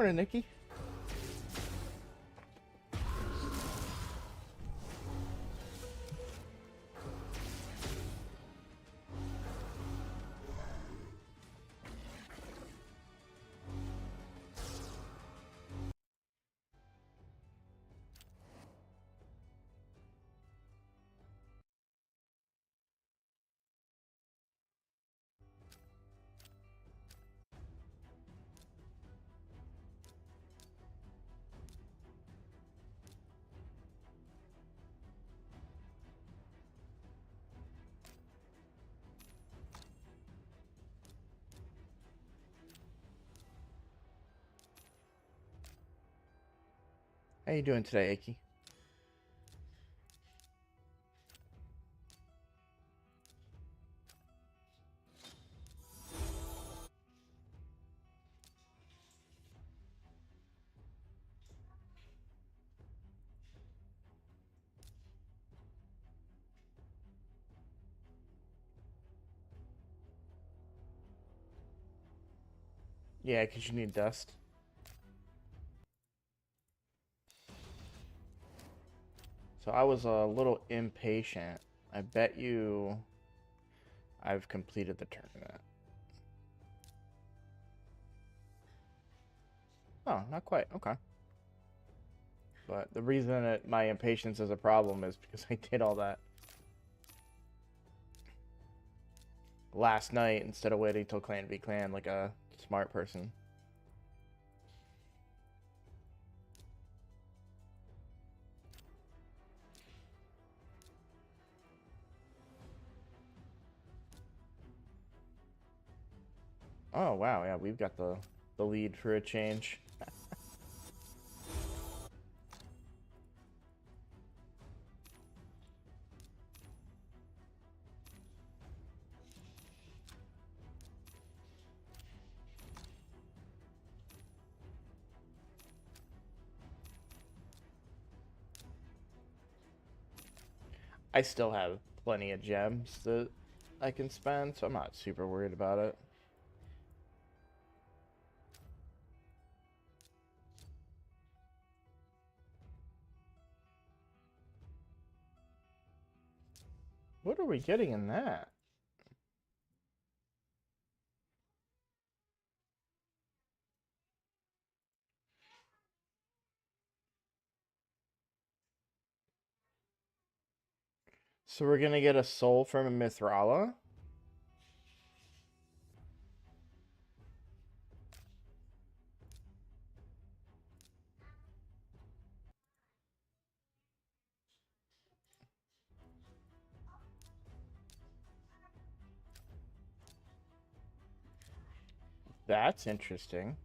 Morning, Nikki. How you doing today, Aki? Yeah, because you need dust. So I was a little impatient. I bet you I've completed the tournament. Oh, not quite. Okay. But the reason that my impatience is a problem is because I did all that last night instead of waiting till clan v clan like a smart person. Oh wow, yeah, we've got the lead for a change. I still have plenty of gems that I can spend, so I'm not super worried about it. What are we getting in that? So we're gonna get a soul from a Mithrala? That's interesting.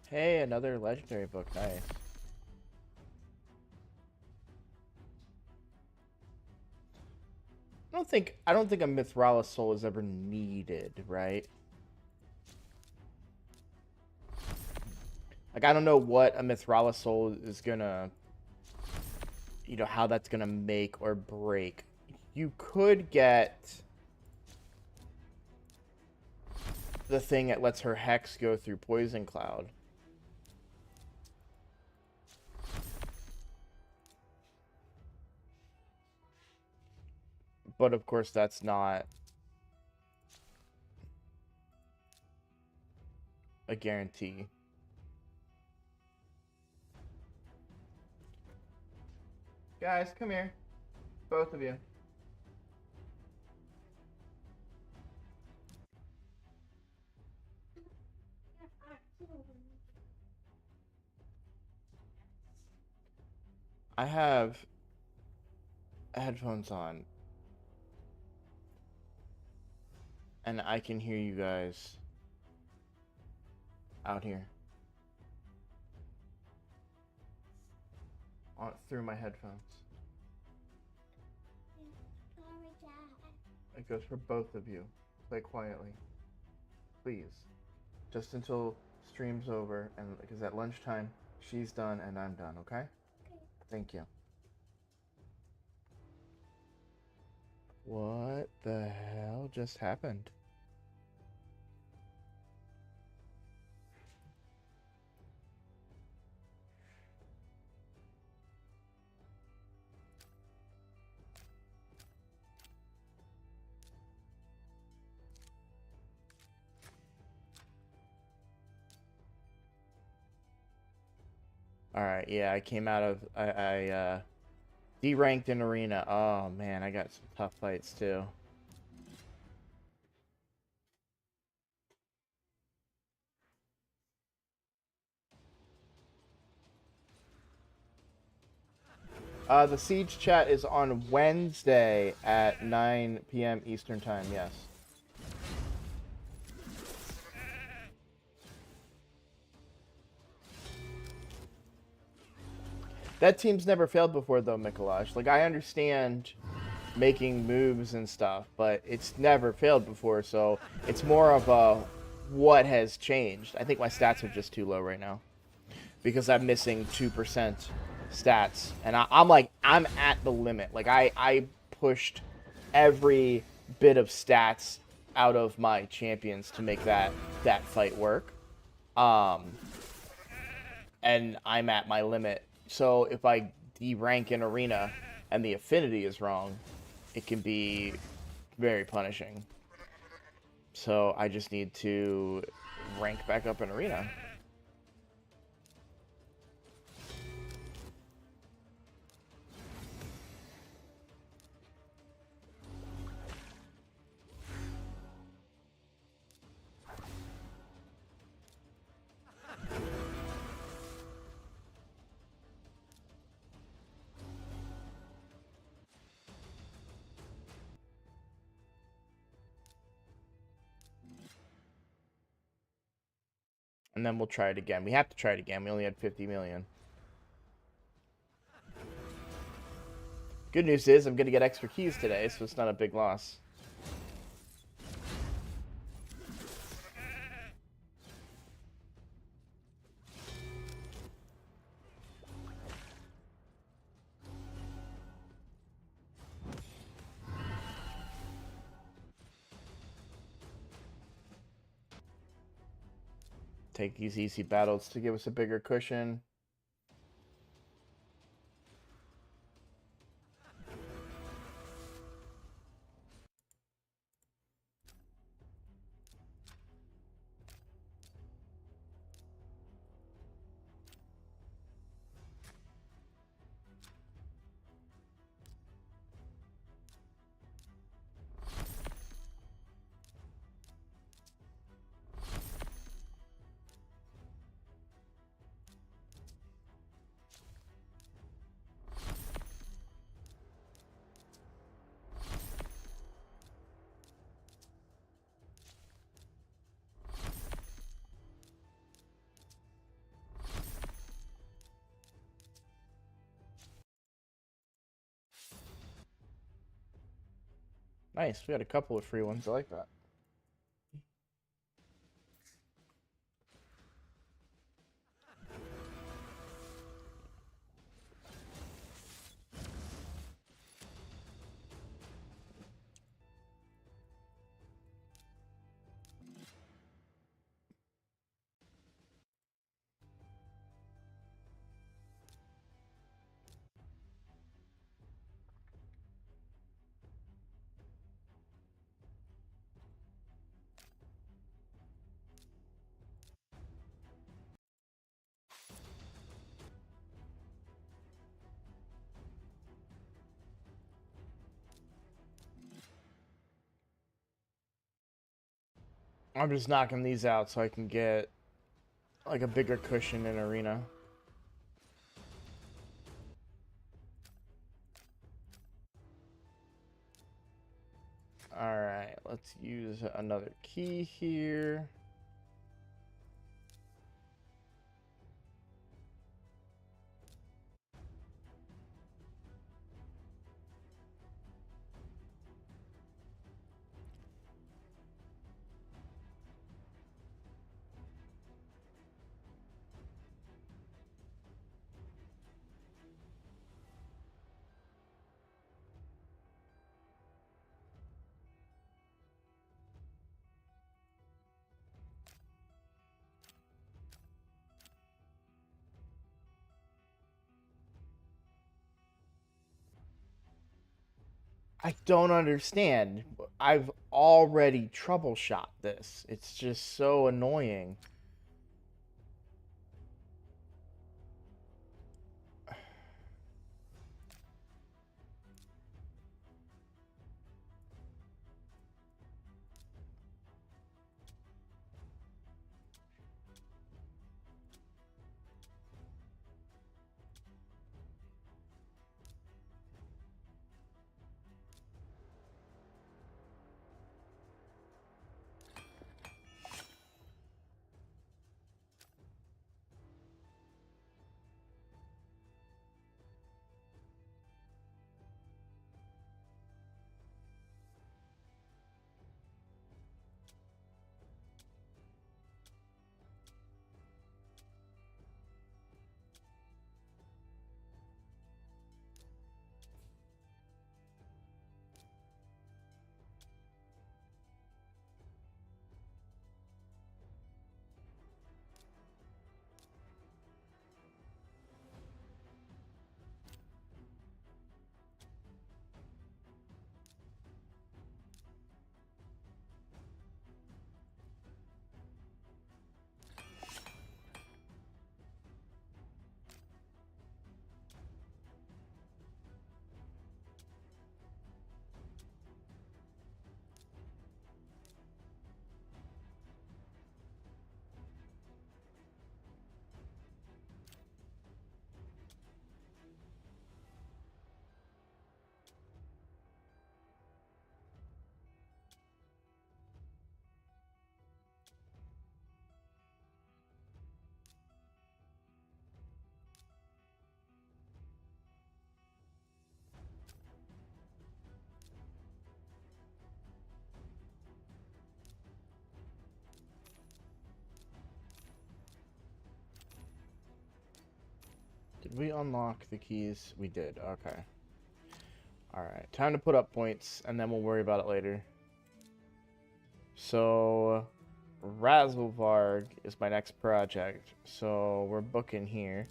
Hey, another legendary book. Nice. I don't think a Mithrala soul is ever needed, right? Like I don't know what a Mithrala soul is gonna, you know, how that's gonna make or break. You could get the thing that lets her hex go through Poison Cloud. But of course that's not a guarantee. Guys, come here. Both of you. I have headphones on, and I can hear you guys out here through my headphones. It goes for both of you. Play quietly, please. Just until stream's over, and because at lunchtime she's done and I'm done. Okay? Thank you. What the hell just happened? Alright, yeah, I came out of... I deranked in arena. Oh, man, I got some tough fights, too. The Siege chat is on Wednesday at 9 p.m. Eastern Time, yes. That team's never failed before, though, Mikolash. Like, I understand making moves and stuff, but it's never failed before, so it's more of a what has changed. I think my stats are just too low right now because I'm missing 2% stats, and I'm at the limit. Like, I pushed every bit of stats out of my champions to make that fight work, and I'm at my limit. So if I derank in arena and the affinity is wrong, it can be very punishing. So I just need to rank back up in arena. And then we'll try it again. We have to try it again. We only had 50 million. Good news is I'm going to get extra keys today, so it's not a big loss. Take these easy battles to give us a bigger cushion. Nice. We had a couple of free ones. I like that. I'm just knocking these out so I can get like a bigger cushion in arena. Alright, let's use another key here. I don't understand. I've already troubleshot this. It's just so annoying. Did we unlock the keys? We did. Okay. Alright. Time to put up points, and then we'll worry about it later. So, Razzlevarg is my next project. So, we're booking here.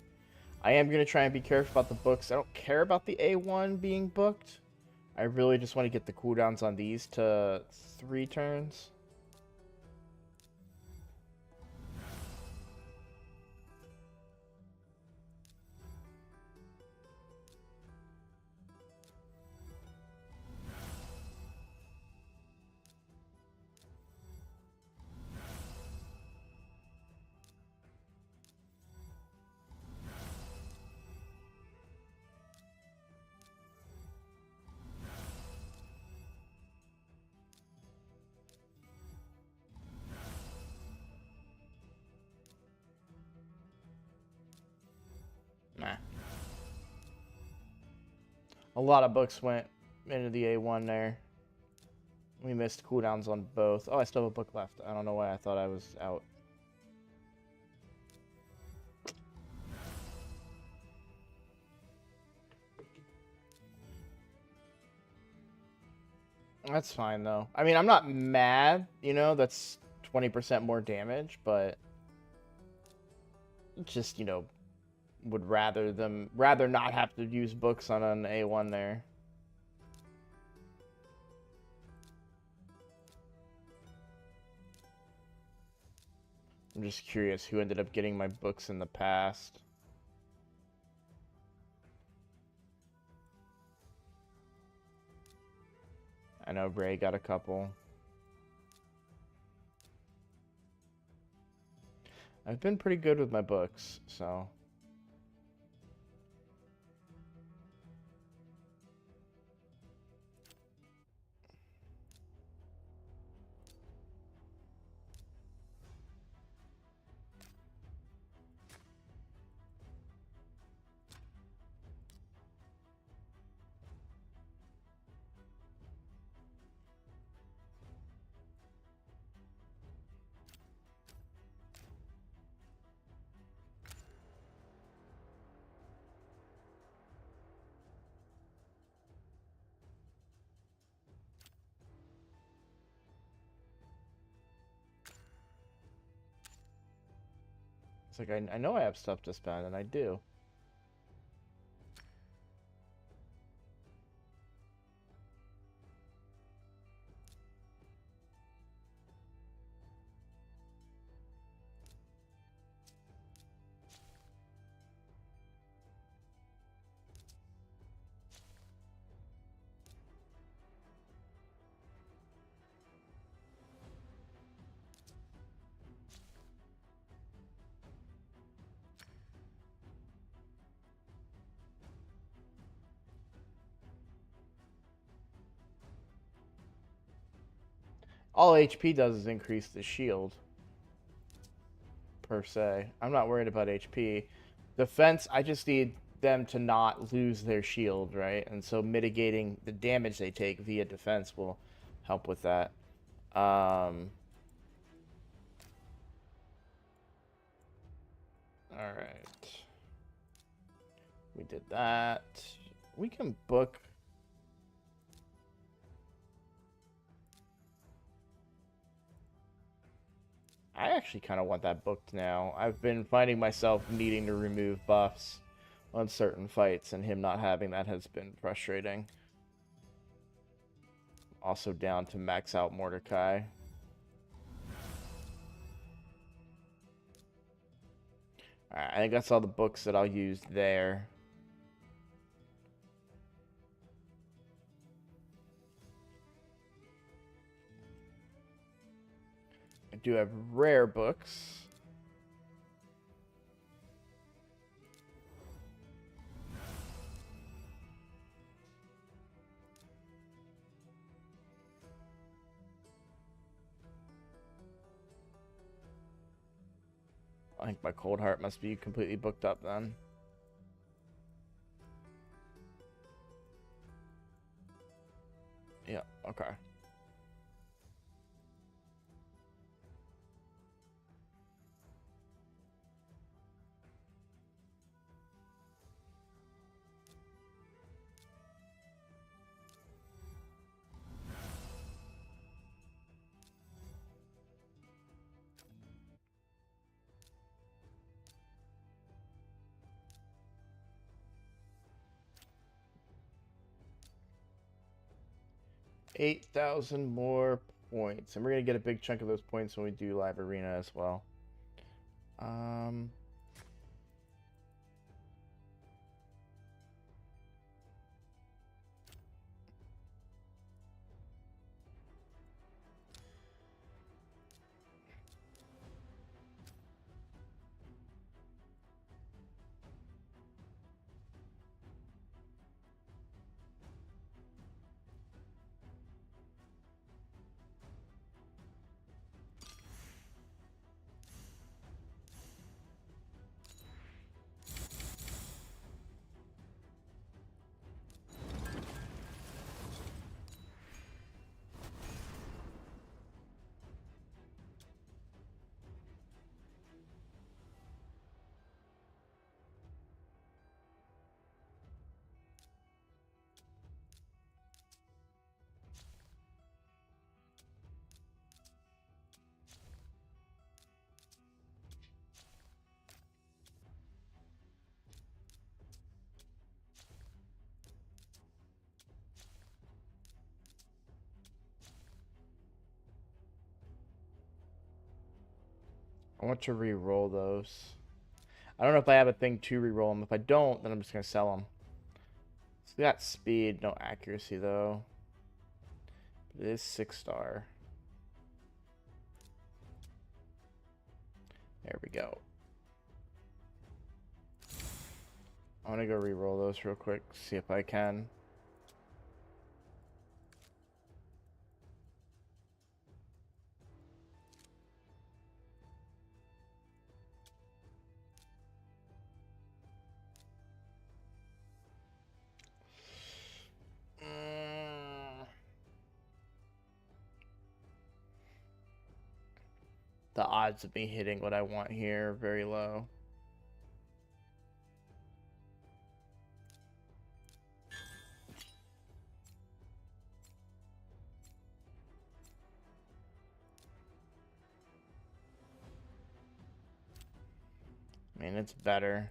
I am going to try and be careful about the books. I don't care about the A1 being booked. I really just want to get the cooldowns on these to 3 turns. Nah. A lot of books went into the A1 there. We missed cooldowns on both. Oh, I still have a book left. I don't know why I thought I was out. That's fine, though. I mean, I'm not mad, you know, that's 20% more damage, but just, you know, would rather not have to use books on an A1 there. I'm just curious who ended up getting my books in the past. I know Ray got a couple. I've been pretty good with my books, so... It's like, I know I have stuff to spend, and I do. All HP does is increase the shield, per se. I'm not worried about HP. Defense, I just need them to not lose their shield, right? And so mitigating the damage they take via defense will help with that. Alright. We did that. We can book... I actually kind of want that booked now. I've been finding myself needing to remove buffs on certain fights, and him not having that has been frustrating. Also down to max out Mordecai. Alright, I think that's all the books that I'll use there. I do have rare books. I think my Cold Heart must be completely booked up then. Yeah, okay. $8,000 more points. And we're going to get a big chunk of those points when we do Live Arena as well. I want to re-roll those. I don't know if I have a thing to re-roll them. If I don't, then I'm just going to sell them. So we got speed, no accuracy though. It is 6-star. There we go. I want to go re-roll those real quick, see if I can. The odds of me hitting what I want here are very low. I mean, it's better.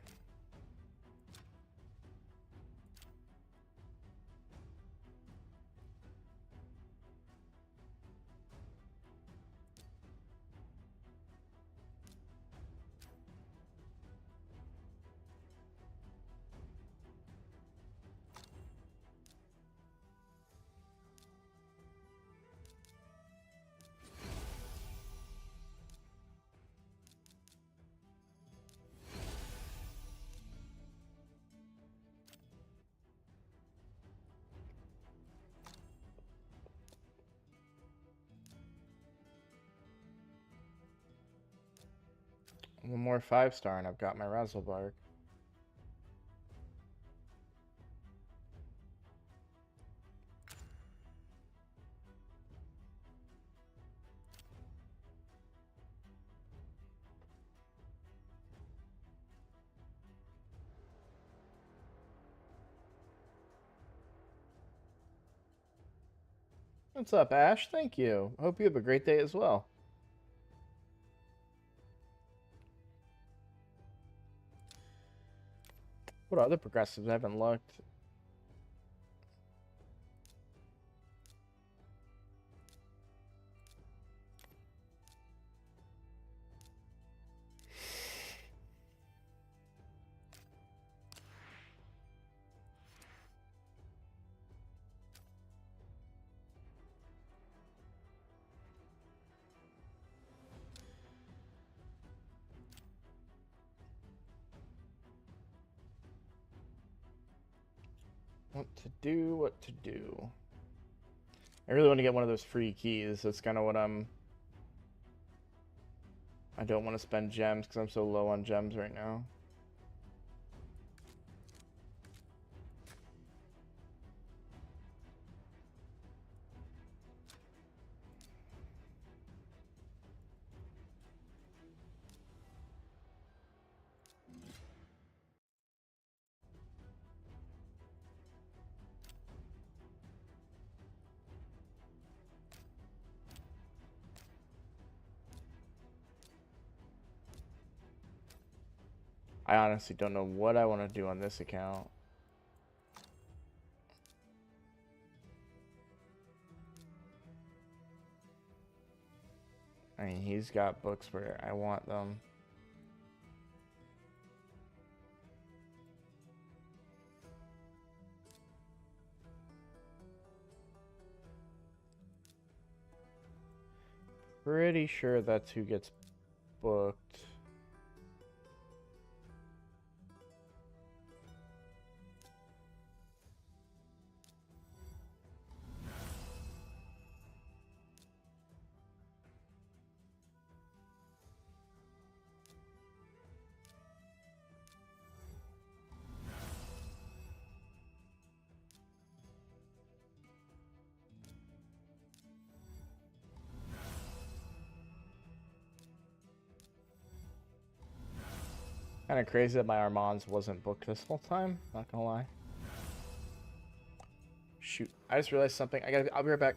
One more 5-star and I've got my Razzlebark. What's up, Ash? Thank you. I hope you have a great day as well. What other progressives? I haven't looked. What to do, what to do. I really want to get one of those free keys. That's kind of what I don't want to spend gems because I'm so low on gems right now. I honestly don't know what I want to do on this account. I mean, he's got books where I want them. Pretty sure that's who gets booked. Kind of crazy that my Armands wasn't booked this whole time. Not gonna lie. Shoot, I just realized something. I'll be right back.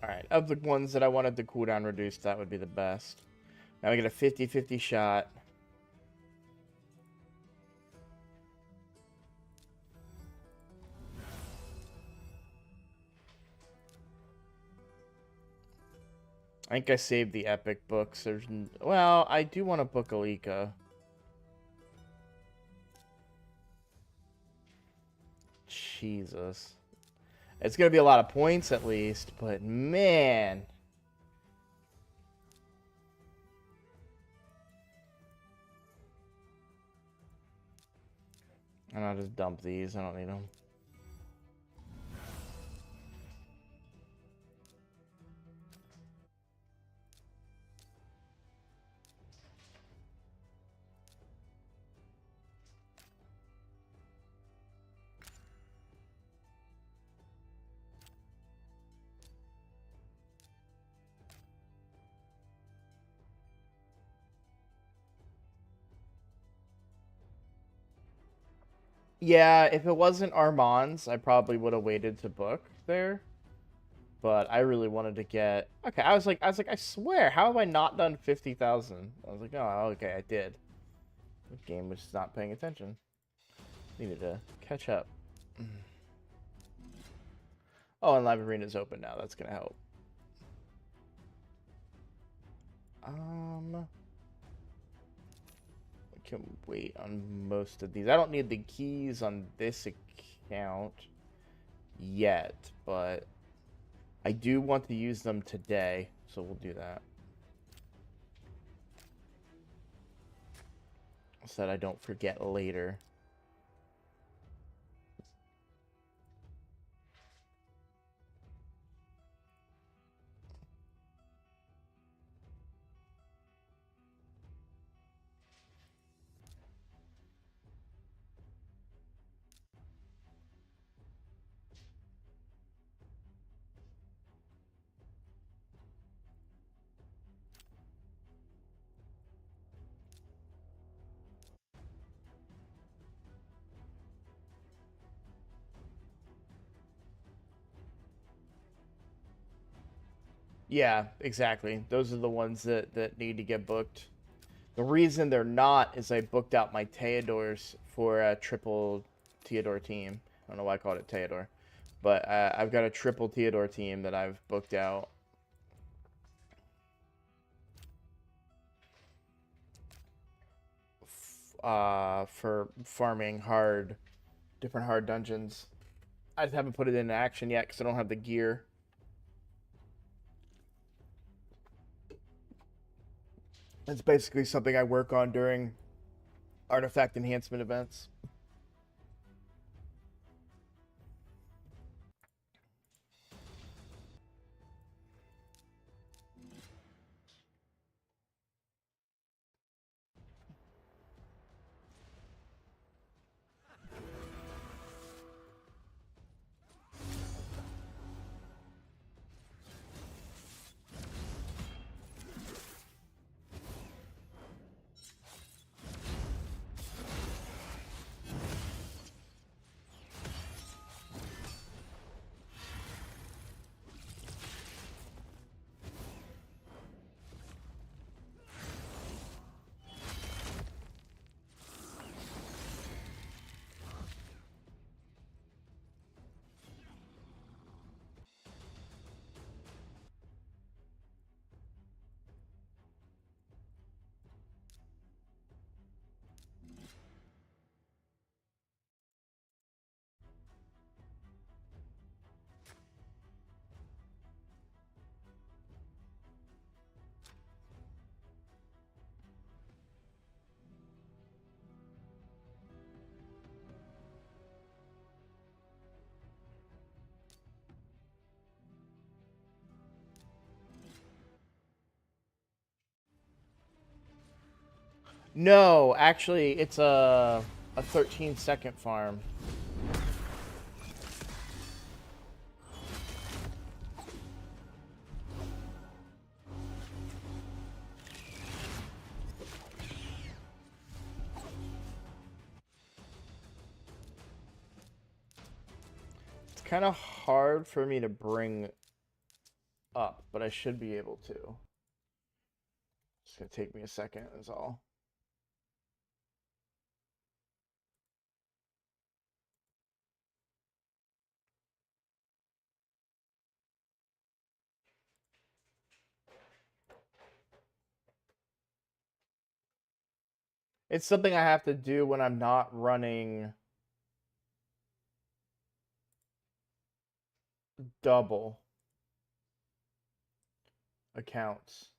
Alright, of the ones that I wanted the cooldown reduced, that would be the best. Now we get a 50-50 shot. I think I saved the epic books. Well, I do want to book Alika. Jesus. It's going to be a lot of points at least, but man. And I'll just dump these. I don't need them. Yeah, if it wasn't Armand's, I probably would have waited to book there. But I really wanted to get. Okay, I was like, I swear, how have I not done 50,000? I was like, oh, okay, I did. The game was just not paying attention. Needed to catch up. Oh, and Live Arena's open now. That's gonna help. I can wait on most of these. I don't need the keys on this account yet, but I do want to use them today, so we'll do that. So that I don't forget later. Yeah, exactly. Those are the ones that need to get booked. The reason they're not is I booked out my Theodores for a triple Theodore team. I don't know why I called it Theodore. But I've got a triple Theodore team that I've booked out. For farming different hard dungeons. I just haven't put it into action yet because I don't have the gear. It's basically something I work on during artifact enhancement events. No, actually, it's a 13-second farm. It's kind of hard for me to bring up, but I should be able to. It's gonna take me a second, that's all. It's something I have to do when I'm not running double accounts.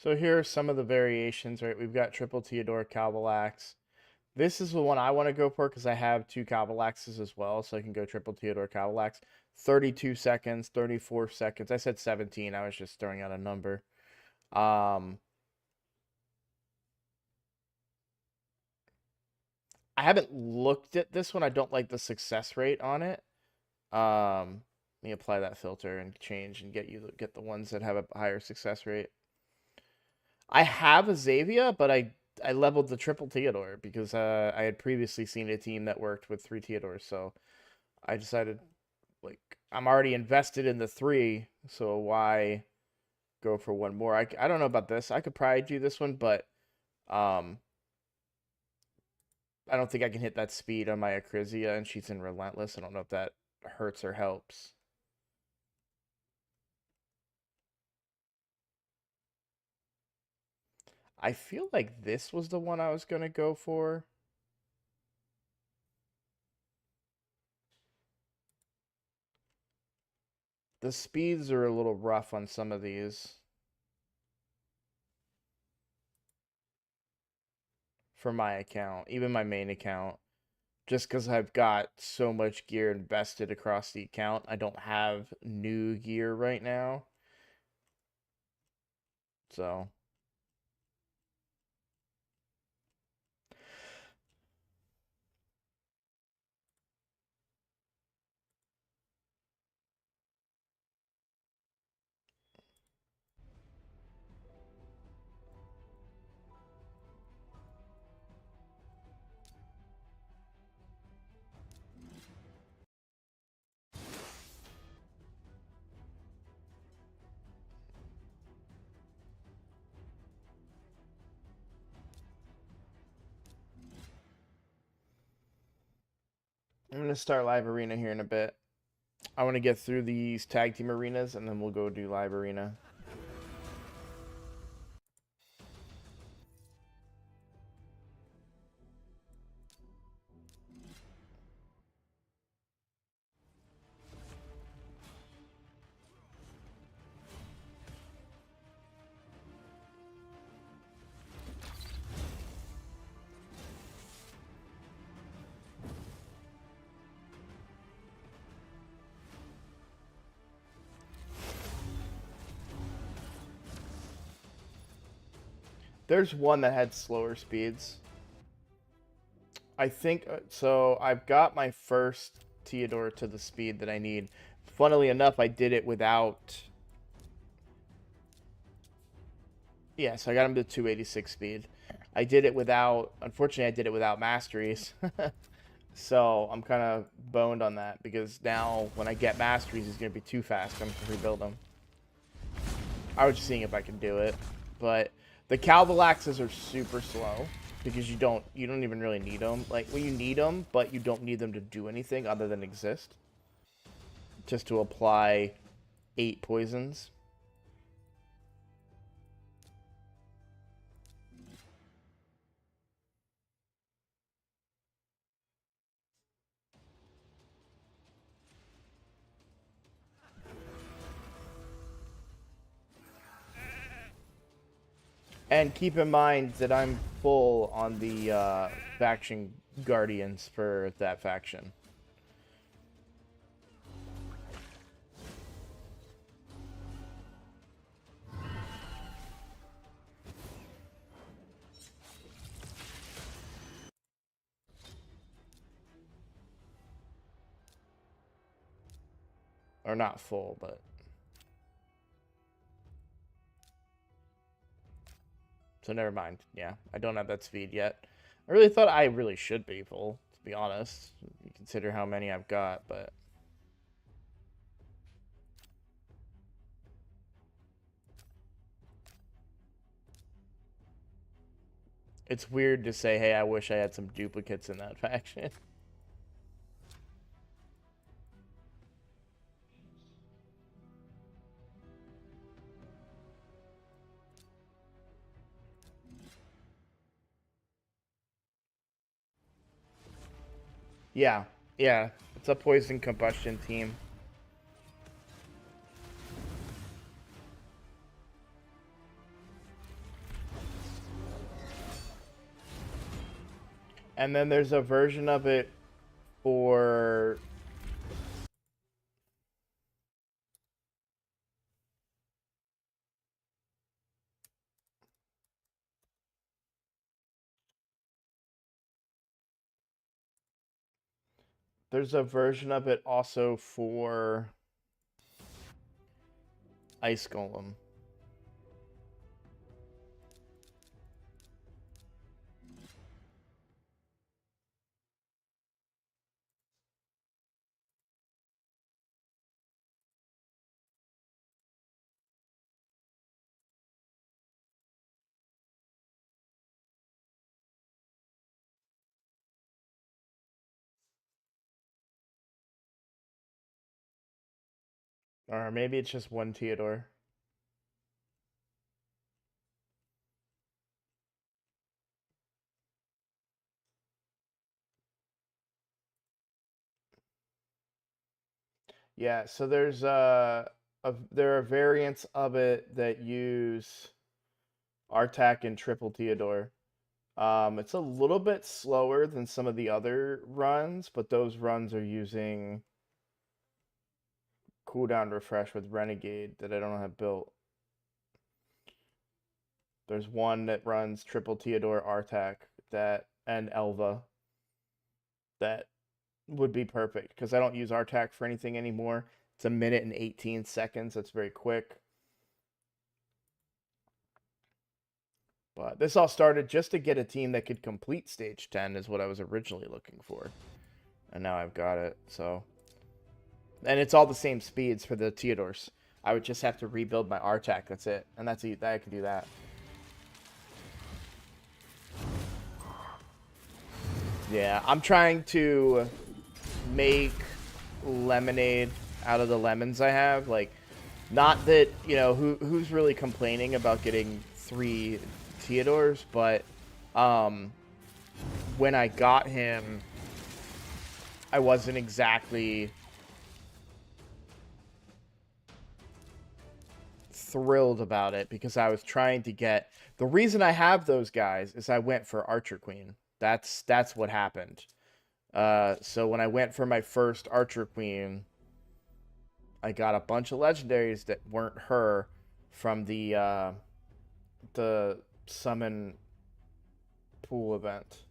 So here are some of the variations, right? We've got triple Theodore Calvalax. This is the one I want to go for because I have two Calvalaxes as well, so I can go triple Theodore Calvalax. 32 seconds, 34 seconds. I said 17. I was just throwing out a number. I haven't looked at this one. I don't like the success rate on it. Let me apply that filter and change and get the ones that have a higher success rate. I have a Xavia, but I leveled the triple Theodore because I had previously seen a team that worked with 3 Theodores, so I decided, like, I'm already invested in the 3, so why go for one more? I don't know about this. I could probably do this one, but um, I don't think I can hit that speed on my Acrizia, and she's in Relentless. I don't know if that hurts or helps. I feel like this was the one I was going to go for. The speeds are a little rough on some of these. For my account, even my main account. Just because I've got so much gear invested across the account, I don't have new gear right now. So I'm going to start live arena here in a bit. I want to get through these tag team arenas and then we'll go do live arena. There's one that had slower speeds. I think so. I've got my first Theodore to the speed that I need. Funnily enough, I did it without. Yeah, so I got him to 286 speed. I did it without. Unfortunately, I did it without masteries. So I'm kind of boned on that because now when I get masteries, he's going to be too fast. I'm going to rebuild him. I was just seeing if I could do it, but the Calvalaxes are super slow because you don't even really need them. Like, well, you need them, but you don't need them to do anything other than exist. Just to apply 8 poisons. And keep in mind that I'm full on the faction guardians for that faction. Or not full, but... So never mind. Yeah, I don't have that speed yet. I really thought I really should be full, to be honest. You consider how many I've got, but... It's weird to say, hey, I wish I had some duplicates in that faction. Yeah, yeah. It's a poison combustion team. And then there's a version of it for... There's a version of it also for Ice Golem. Or maybe it's just one Theodore. Yeah, so there's there are variants of it that use Artak and Triple Theodore. It's a little bit slower than some of the other runs, but those runs are using cooldown refresh with Renegade that I don't have built. There's one that runs Triple Theodore Artak that and Elva that would be perfect because I don't use Artak for anything anymore. It's a minute and 18 seconds. That's very quick. But this all started just to get a team that could complete Stage 10 is what I was originally looking for. And now I've got it, so... And it's all the same speeds for the Theodores. I would just have to rebuild my Artak, that's it. And that's it, I can do that. Yeah, I'm trying to make lemonade out of the lemons I have. Like, not that, you know, who's really complaining about getting 3 Theodores, but when I got him, I wasn't exactly thrilled about it because I was trying to get... The reason I have those guys is I went for Archer Queen. That's what happened. So when I went for my first Archer Queen, I got a bunch of legendaries that weren't her from the summon pool event.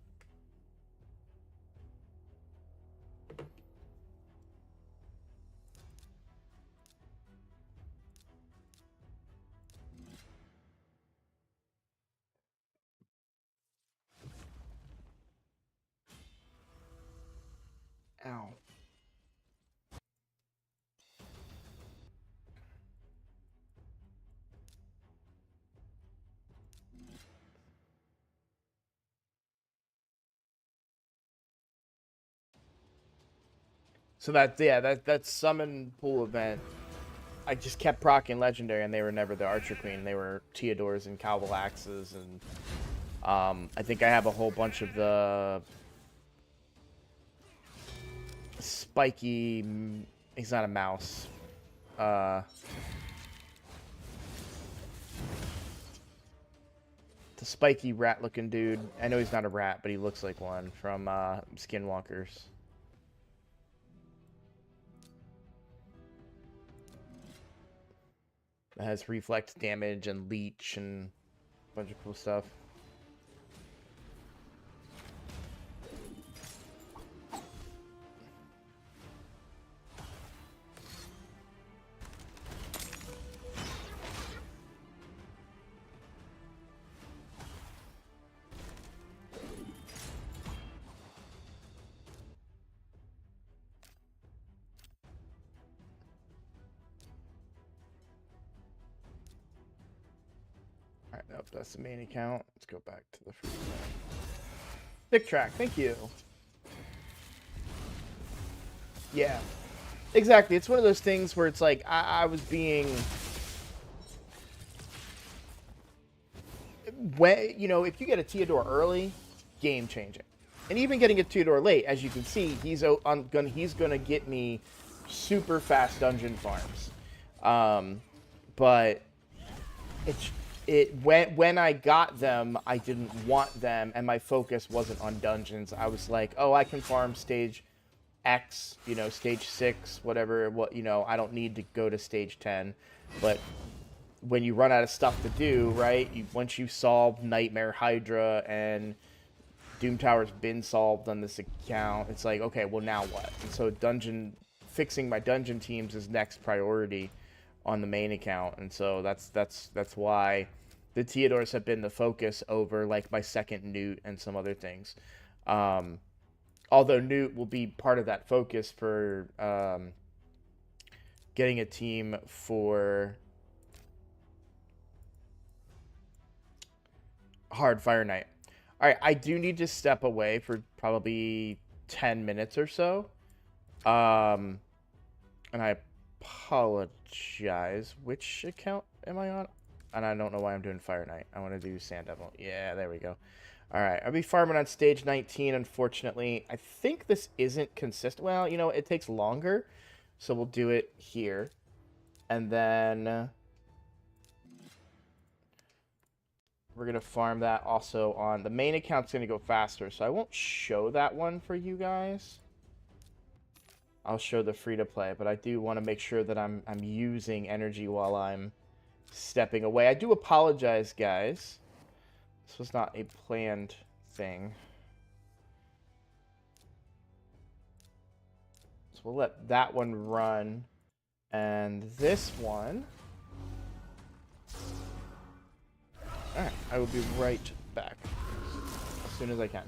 Ow. So that summon pool event, I just kept proccing legendary, and they were never the Archer Queen. They were Theodores and Cowbell Axes, and I think I have a whole bunch of the spiky... He's not a mouse. The spiky rat-looking dude. I know he's not a rat, but he looks like one from Skinwalkers. That has reflect damage and leech and a bunch of cool stuff. Nope, that's the main account. Let's go back to the free account. Stick track, thank you. Yeah, exactly. It's one of those things where it's like I was being, when you know, if you get a Theodore early, game changing, and even getting a Theodore late, as you can see, he's gonna get me super fast dungeon farms. But when I got them, I didn't want them, and my focus wasn't on dungeons. I was like, oh, I can farm stage X, you know, stage 6, whatever. What, you know, I don't need to go to stage 10. But when you run out of stuff to do, right? Once you solve Nightmare Hydra and Doom Tower's been solved on this account, it's like, okay, well now what? And so fixing my dungeon teams is next priority on the main account, and so that's why the Theodores have been the focus over like my second Newt and some other things. Although Newt will be part of that focus for getting a team for Hard Fire Knight. All right, I do need to step away for probably 10 minutes or so. And I apologize. Which account am I on? And I don't know why I'm doing Fire Knight. I want to do Sand Devil. Yeah, there we go. All right, I'll be farming on stage 19, unfortunately. I think this isn't consistent. Well, you know, it takes longer, so we'll do it here. And then we're going to farm that also on... The main account's going to go faster, so I won't show that one for you guys. I'll show the free-to-play, but I do want to make sure that I'm using energy while I'm stepping away. I do apologize, guys. This was not a planned thing. So we'll let that one run. And this one... Alright, I will be right back. As soon as I can.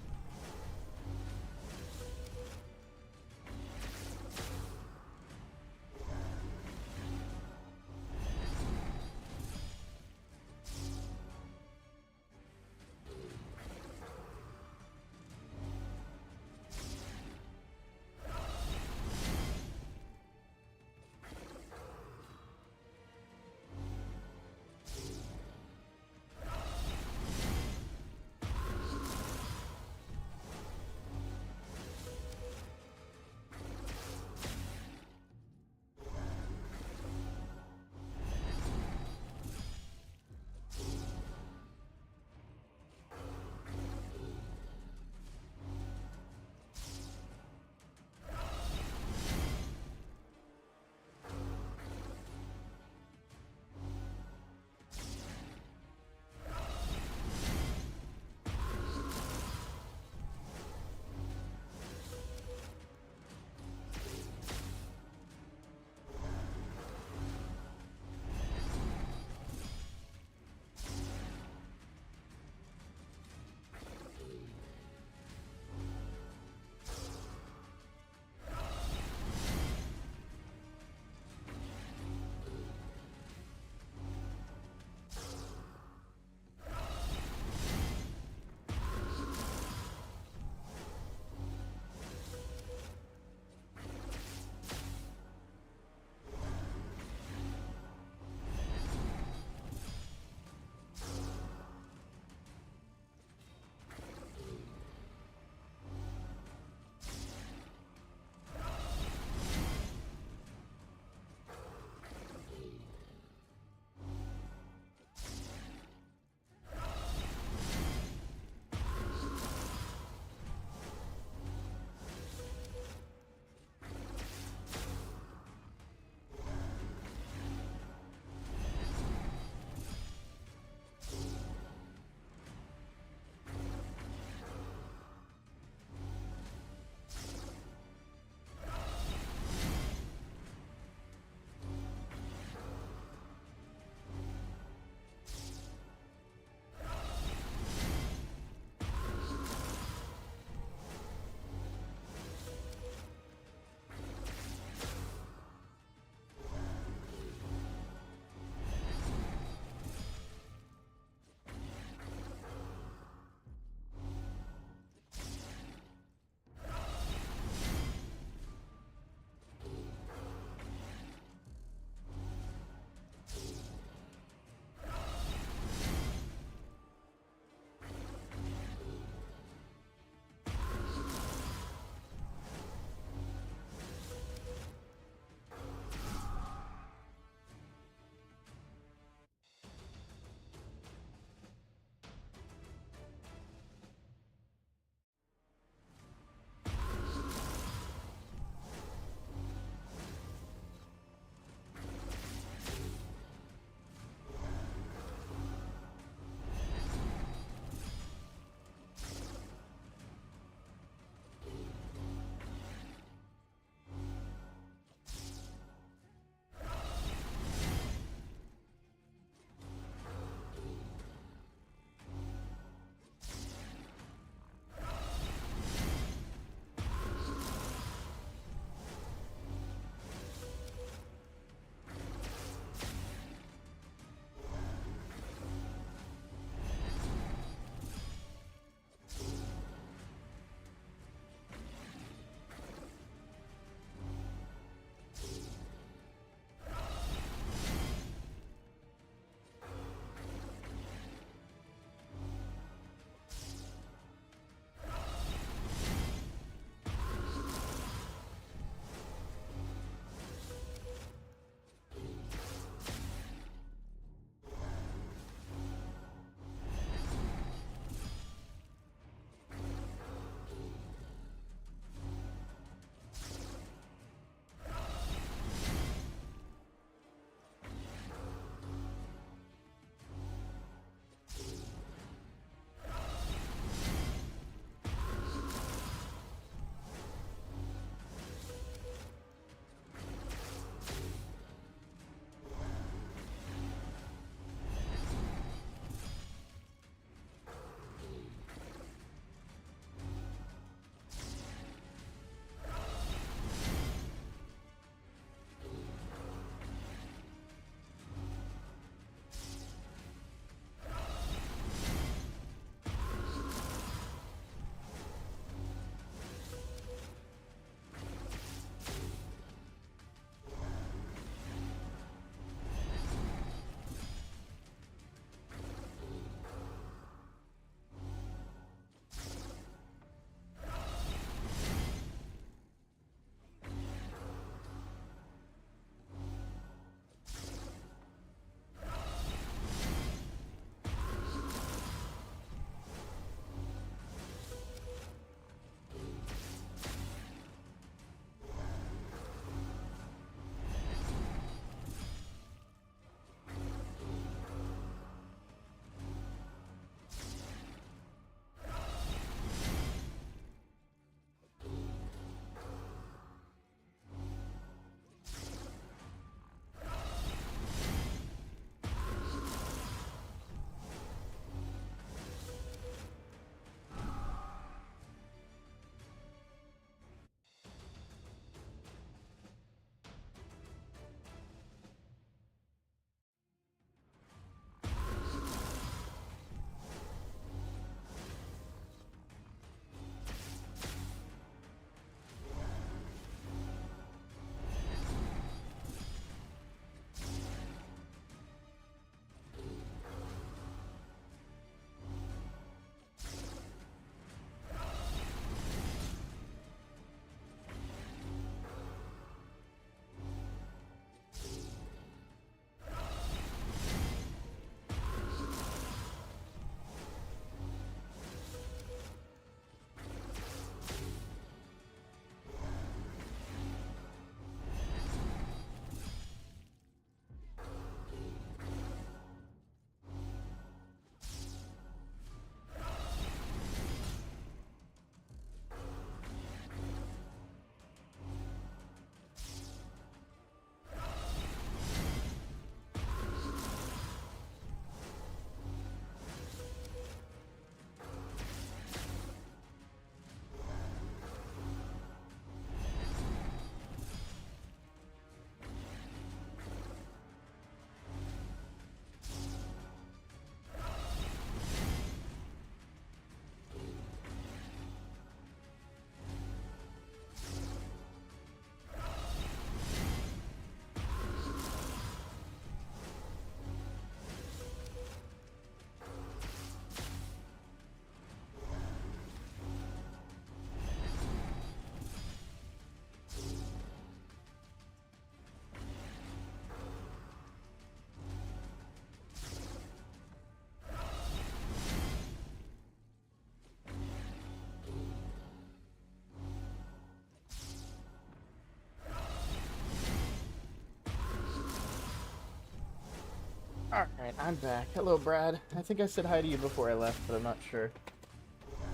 Alright, I'm back. Hello, Brad. I think I said hi to you before I left, but I'm not sure.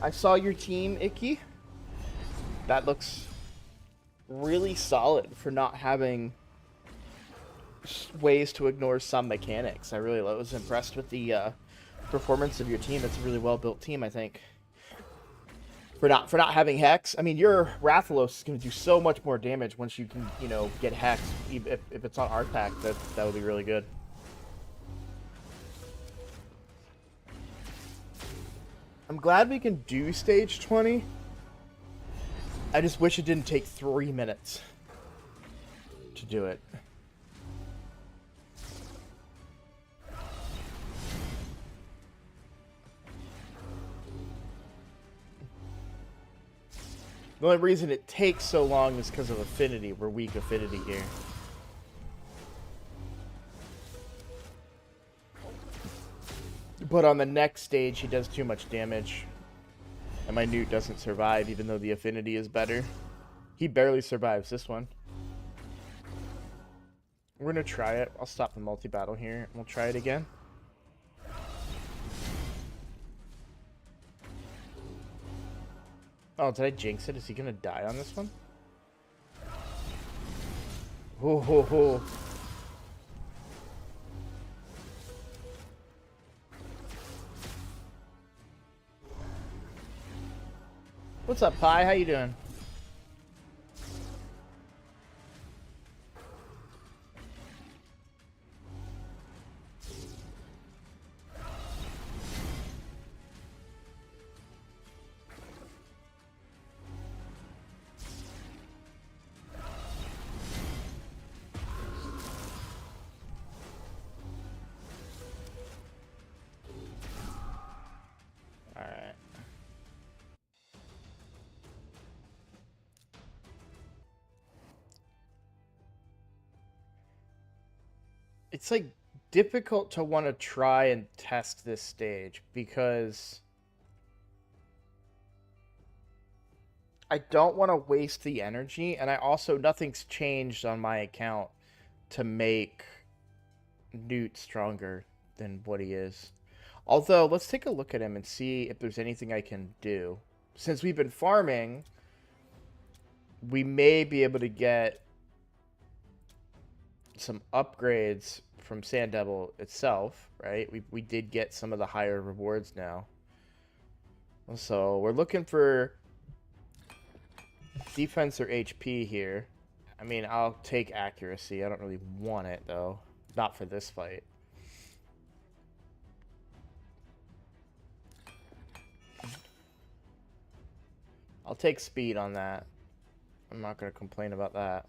I saw your team, Icky. That looks really solid for not having ways to ignore some mechanics. I really was impressed with the performance of your team. It's a really well-built team, I think. For not having Hex, I mean, your Rathalos is going to do so much more damage once you can, you know, get Hex. If it's on Artac, that would be really good. I'm glad we can do stage 20. I just wish it didn't take 3 minutes to do it. The only reason it takes so long is because of affinity. We're weak affinity here. But on the next stage, he does too much damage. And my Newt doesn't survive, even though the affinity is better. He barely survives this one. We're going to try it. I'll stop the multi-battle here, and we'll try it again. Oh, did I jinx it? Is he going to die on this one? Ho, ho, ho. What's up, Pi? How you doing? Alright. It's like difficult to want to try and test this stage because I don't want to waste the energy, and I also, nothing's changed on my account to make Newt stronger than what he is. Although, let's take a look at him and see if there's anything I can do. Since we've been farming, we may be able to get some upgrades from Sand Devil itself, right? We did get some of the higher rewards now. So we're looking for defense or HP here. I mean, I'll take accuracy. I don't really want it, though. Not for this fight. I'll take speed on that. I'm not going to complain about that.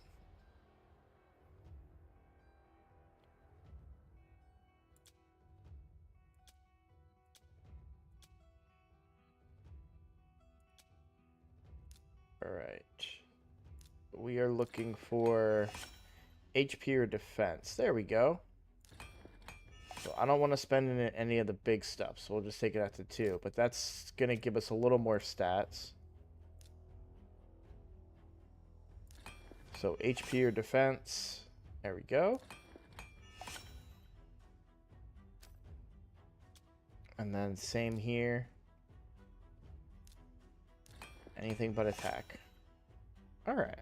Alright. We are looking for HP or defense. There we go. So I don't want to spend any of the big stuff, so we'll just take it out to 2. But that's going to give us a little more stats. So HP or defense. There we go. And then same here. Anything but attack. Alright.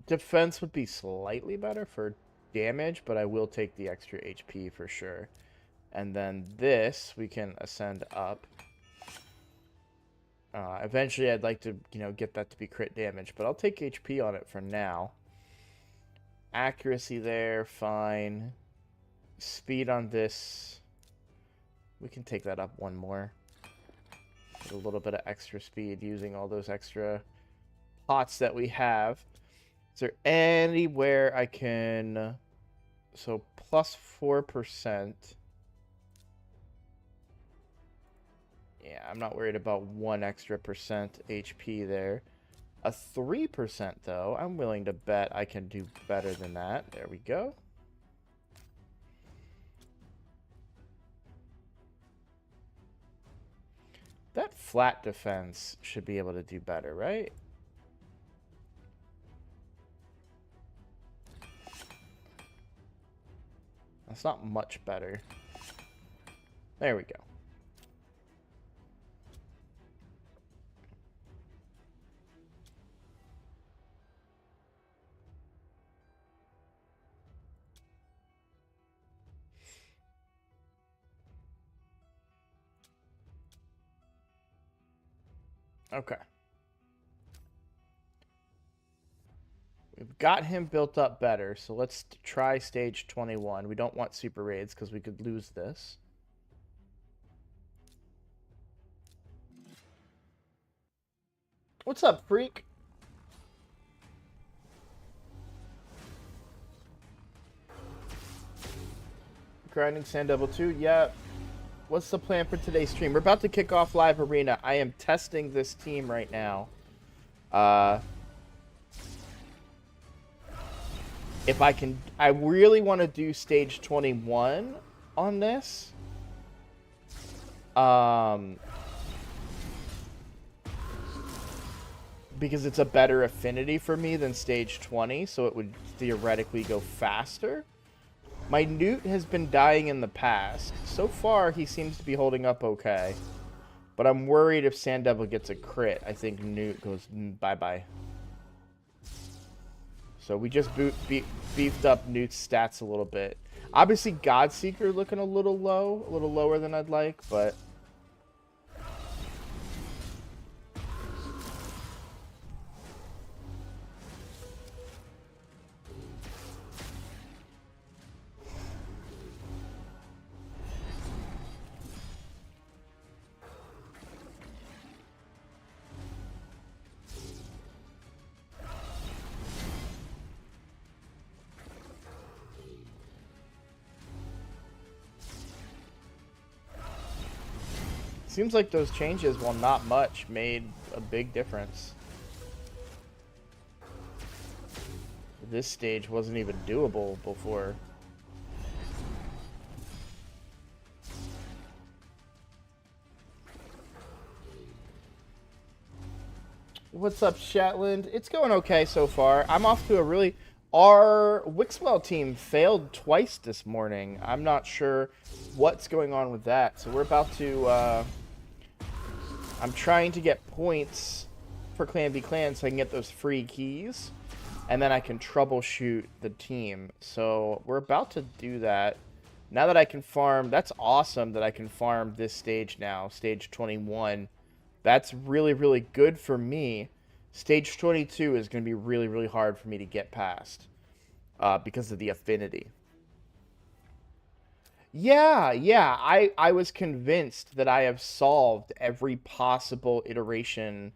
Defense would be slightly better for damage, but I will take the extra HP for sure. And then this, we can ascend up. Eventually, I'd like to, you know, get that to be crit damage, but I'll take HP on it for now. Accuracy there, fine. Speed on this. We can take that up one more. Get a little bit of extra speed using all those extra pots that we have. Is there anywhere I can... So, plus 4%. Yeah, I'm not worried about 1 extra percent HP there. A 3% though, I'm willing to bet I can do better than that. There we go. That flat defense should be able to do better, right? That's not much better. There we go. Okay. We've got him built up better, so let's try stage 21. We don't want super raids because we could lose this. What's up, freak? Grinding Sand Devil 2? Yeah. What's the plan for today's stream? We're about to kick off live arena. I am testing this team right now. If I can, I really want to do stage 21 on this. Because it's a better affinity for me than stage 20, so it would theoretically go faster. My Newt has been dying in the past. So far, he seems to be holding up okay. But I'm worried if Sand Devil gets a crit, I think Newt goes bye-bye. So we just beefed up Newt's stats a little bit. Obviously, Godseeker looking a little low, a little lower than I'd like, but... Seems like those changes, while not much, made a big difference. This stage wasn't even doable before. What's up, Shetland? It's going okay so far. I'm off to a really... Our Wixwell team failed twice this morning. I'm not sure what's going on with that. So we're about to... I'm trying to get points for Clan v Clan so I can get those free keys. And then I can troubleshoot the team. So we're about to do that. Now that I can farm... That's awesome that I can farm this stage now. Stage 21. That's really, really good for me. Stage 22 is going to be really, really hard for me to get past. Because of the affinity. Yeah. I was convinced that I have solved every possible iteration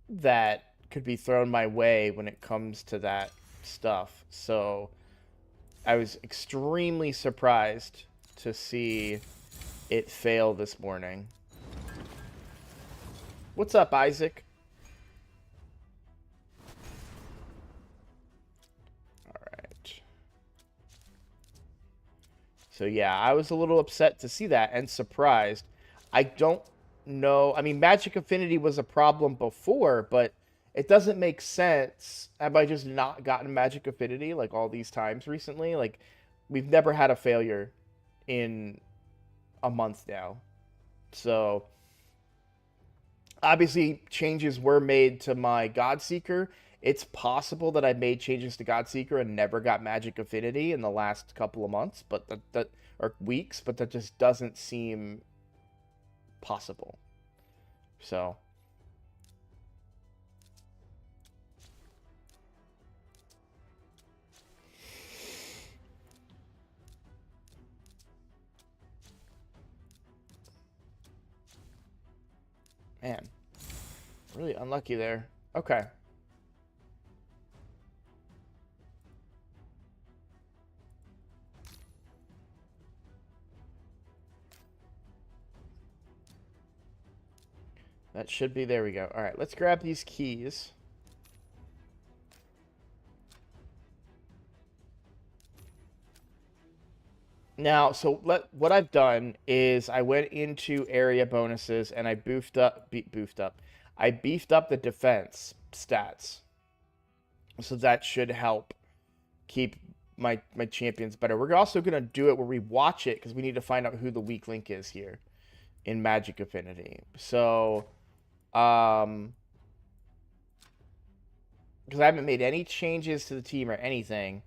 that could be thrown my way when it comes to that stuff. So I was extremely surprised to see it fail this morning. What's up, Isaac? So yeah, I was a little upset to see that and surprised. I don't know. I mean, Magic Affinity was a problem before, but it doesn't make sense. Have I just not gotten Magic Affinity like all these times recently? Like, we've never had a failure in a month now. So, obviously, changes were made to my Godseeker. It's possible that I made changes to Godseeker and never got Magic Affinity in the last couple of months, but that or weeks, but that just doesn't seem possible. So, man, really unlucky there. Okay. That should be, there we go. All right, let's grab these keys. Now, so what I've done is I went into area bonuses and I beefed up the defense stats. So that should help keep my champions better. We're also gonna do it where we watch it because we need to find out who the weak link is here in Magic Affinity. So, because I haven't made any changes to the team or anything,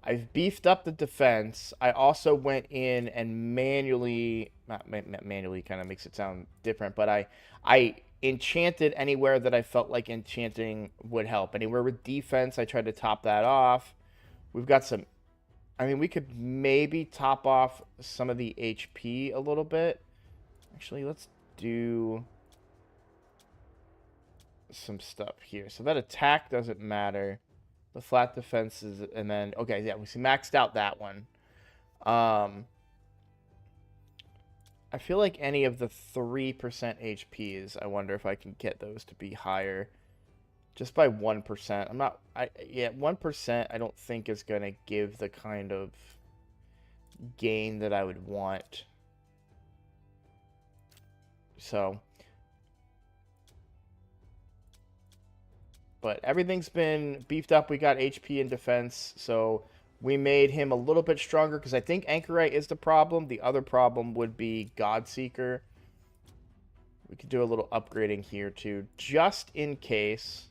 I've beefed up the defense. I also went in and manually, not manually, kind of makes it sound different, but I enchanted anywhere that I felt like enchanting would help. Anywhere with defense, I tried to top that off. We've got some, I mean, we could maybe top off some of the HP a little bit. Actually, let's do some stuff here. So that attack doesn't matter. The flat defense is, and then, okay, yeah, we maxed out that one. I feel like any of the 3% HPs, I wonder if I can get those to be higher. Just by 1%. I'm not, yeah, 1% I don't think is going to give the kind of gain that I would want. So, but everything's been beefed up. We got HP and defense, so we made him a little bit stronger because I think Anchorite is the problem. The other problem would be Godseeker. We could do a little upgrading here too, just in case.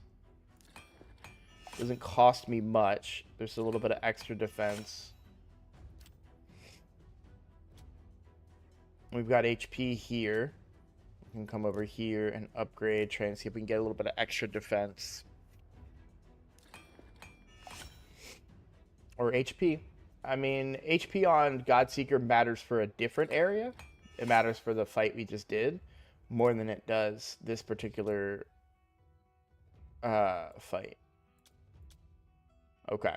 Doesn't cost me much. There's a little bit of extra defense. We've got HP here. We can come over here and upgrade, try and see if we can get a little bit of extra defense. Or HP. I mean, HP on Godseeker matters for a different area. It matters for the fight we just did more than it does this particular fight. Okay.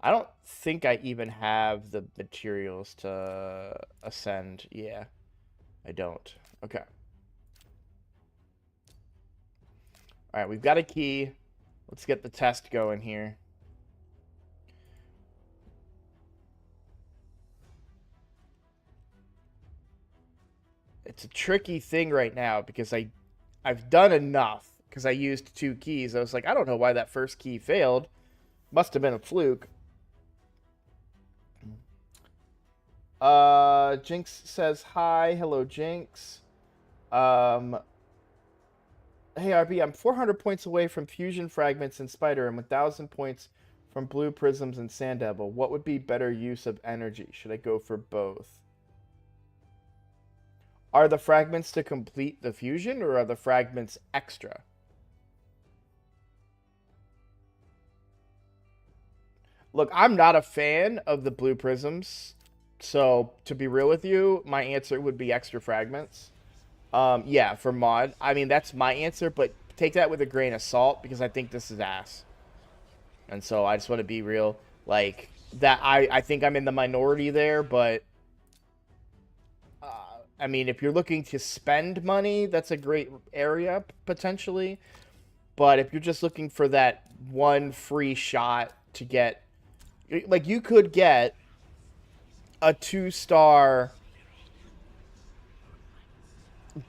I don't think I even have the materials to ascend. Yeah, I don't. Okay. All right, we've got a key. Let's get the test going here. It's a tricky thing right now because I've done enough because I used 2 keys. I was like, I don't know why that first key failed. Must have been a fluke. Jinx says hi. Hello, Jinx. Hey, RB, I'm 400 points away from Fusion Fragments and Spider and 1,000 points from Blue Prisms and Sand Devil. What would be better use of energy? Should I go for both? Are the fragments to complete the fusion or are the fragments extra? Look, I'm not a fan of the Blue Prisms. So, to be real with you, my answer would be extra fragments. Yeah, for mod. I mean, that's my answer, but take that with a grain of salt because I think this is ass. And so I just want to be real. Like, that I think I'm in the minority there, but I mean, if you're looking to spend money, that's a great area, potentially. But if you're just looking for that one free shot to get... Like, you could get a 2-star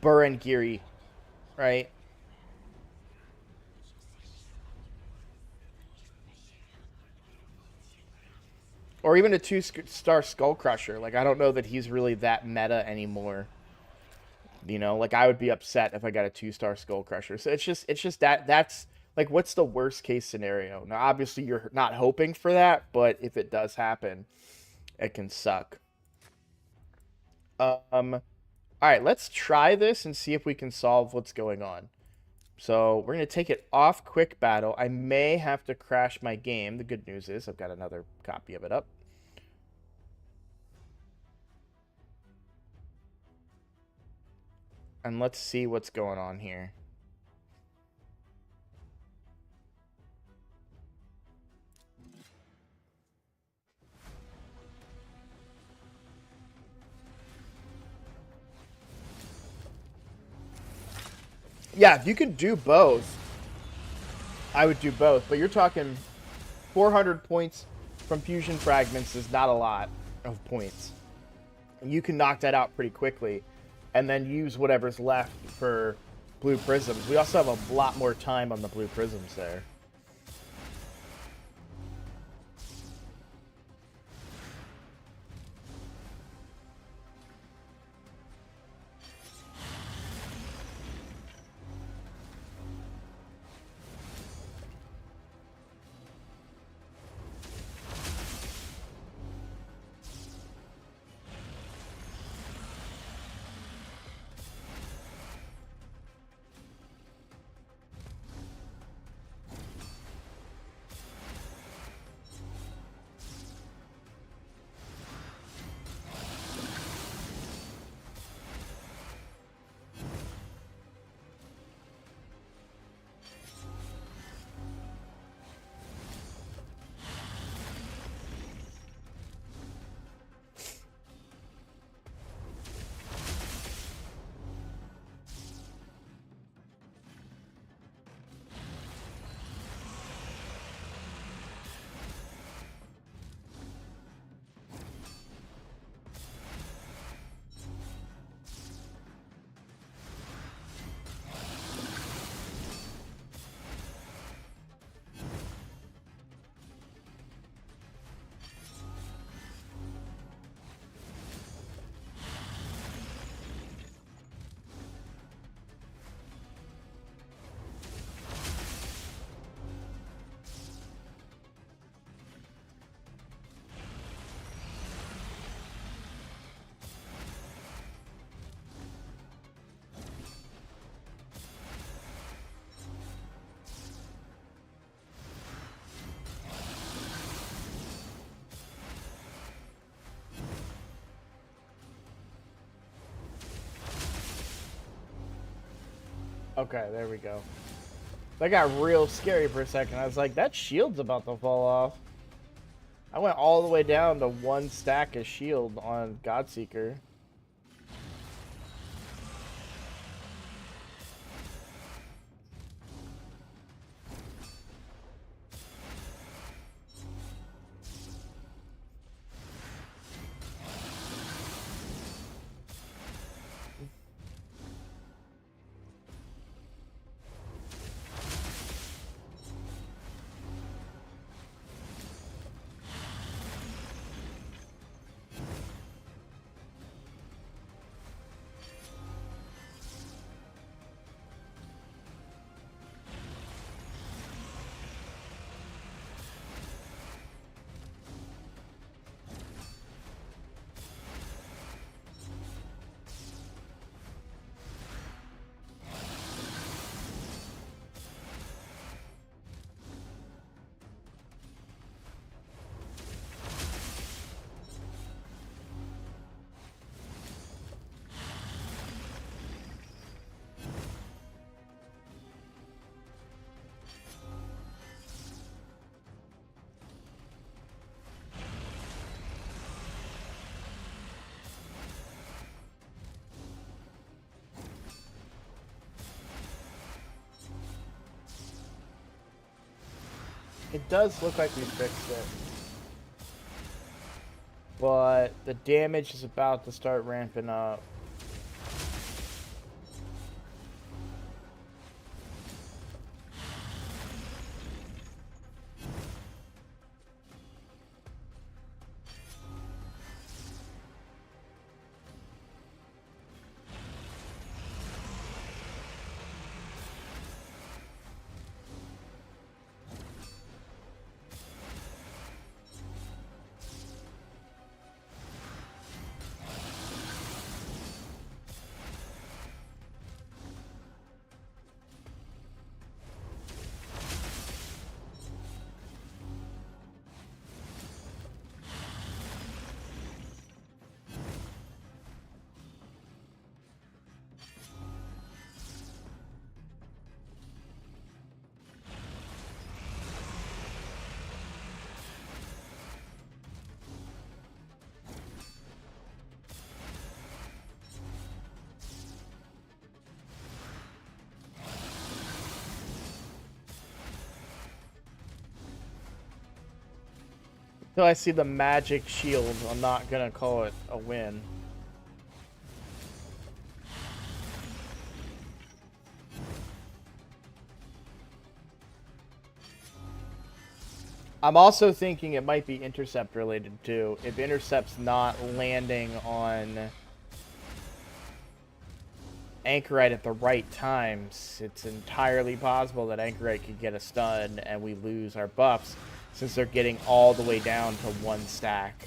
Burengiri, right? Or even a 2-star Skull Crusher. Like, I don't know that he's really that meta anymore. You know, like, I would be upset if I got a 2-star Skull Crusher. So it's just that's, like, what's the worst case scenario? Now, obviously, you're not hoping for that, but if it does happen, it can suck. All right, let's try this and see if we can solve what's going on. So we're going to take it off quick battle. I may have to crash my game. The good news is I've got another copy of it up. And let's see what's going on here. Yeah, if you could do both, I would do both. But you're talking 400 points from fusion fragments is not a lot of points. And you can knock that out pretty quickly and then use whatever's left for blue prisms. We also have a lot more time on the blue prisms there. Okay, there we go. That got real scary for a second. I was like, that shield's about to fall off. I went all the way down to 1 stack of shield on Godseeker. It does look like we fixed it. But the damage is about to start ramping up. Until I see the magic shield, I'm not gonna call it a win. I'm also thinking it might be intercept related too. If intercept's not landing on Anchorite at the right times, it's entirely possible that Anchorite could get a stun and we lose our buffs since they're getting all the way down to 1 stack.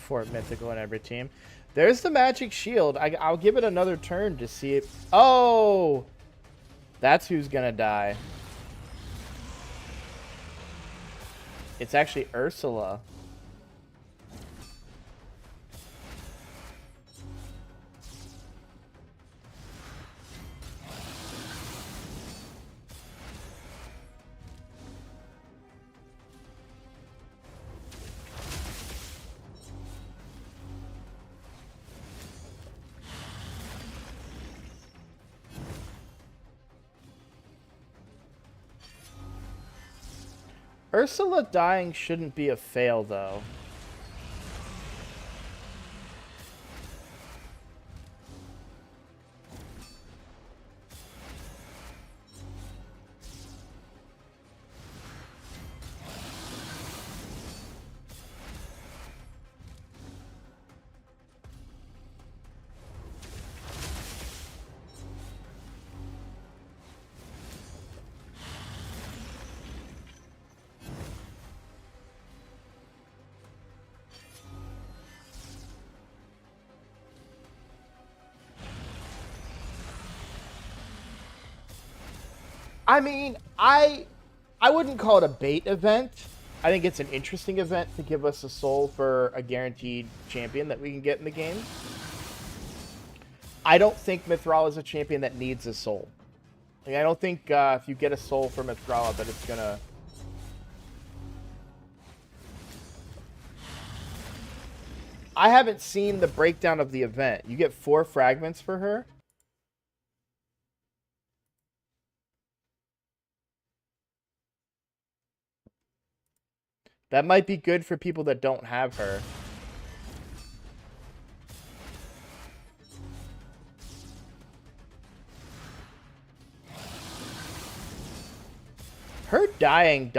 For mythical in every team. There's the magic shield. I'll give it another turn to see it. Oh! That's who's gonna die. It's actually Ursula. Ursula dying shouldn't be a fail, though. I mean, I wouldn't call it a bait event. I think it's an interesting event to give us a soul for a guaranteed champion that we can get in the game. I don't think Mithrala is a champion that needs a soul. Like, I don't think if you get a soul for Mithrala that it's gonna... I haven't seen the breakdown of the event. You get 4 fragments for her? That might be good for people that don't have her. Her dying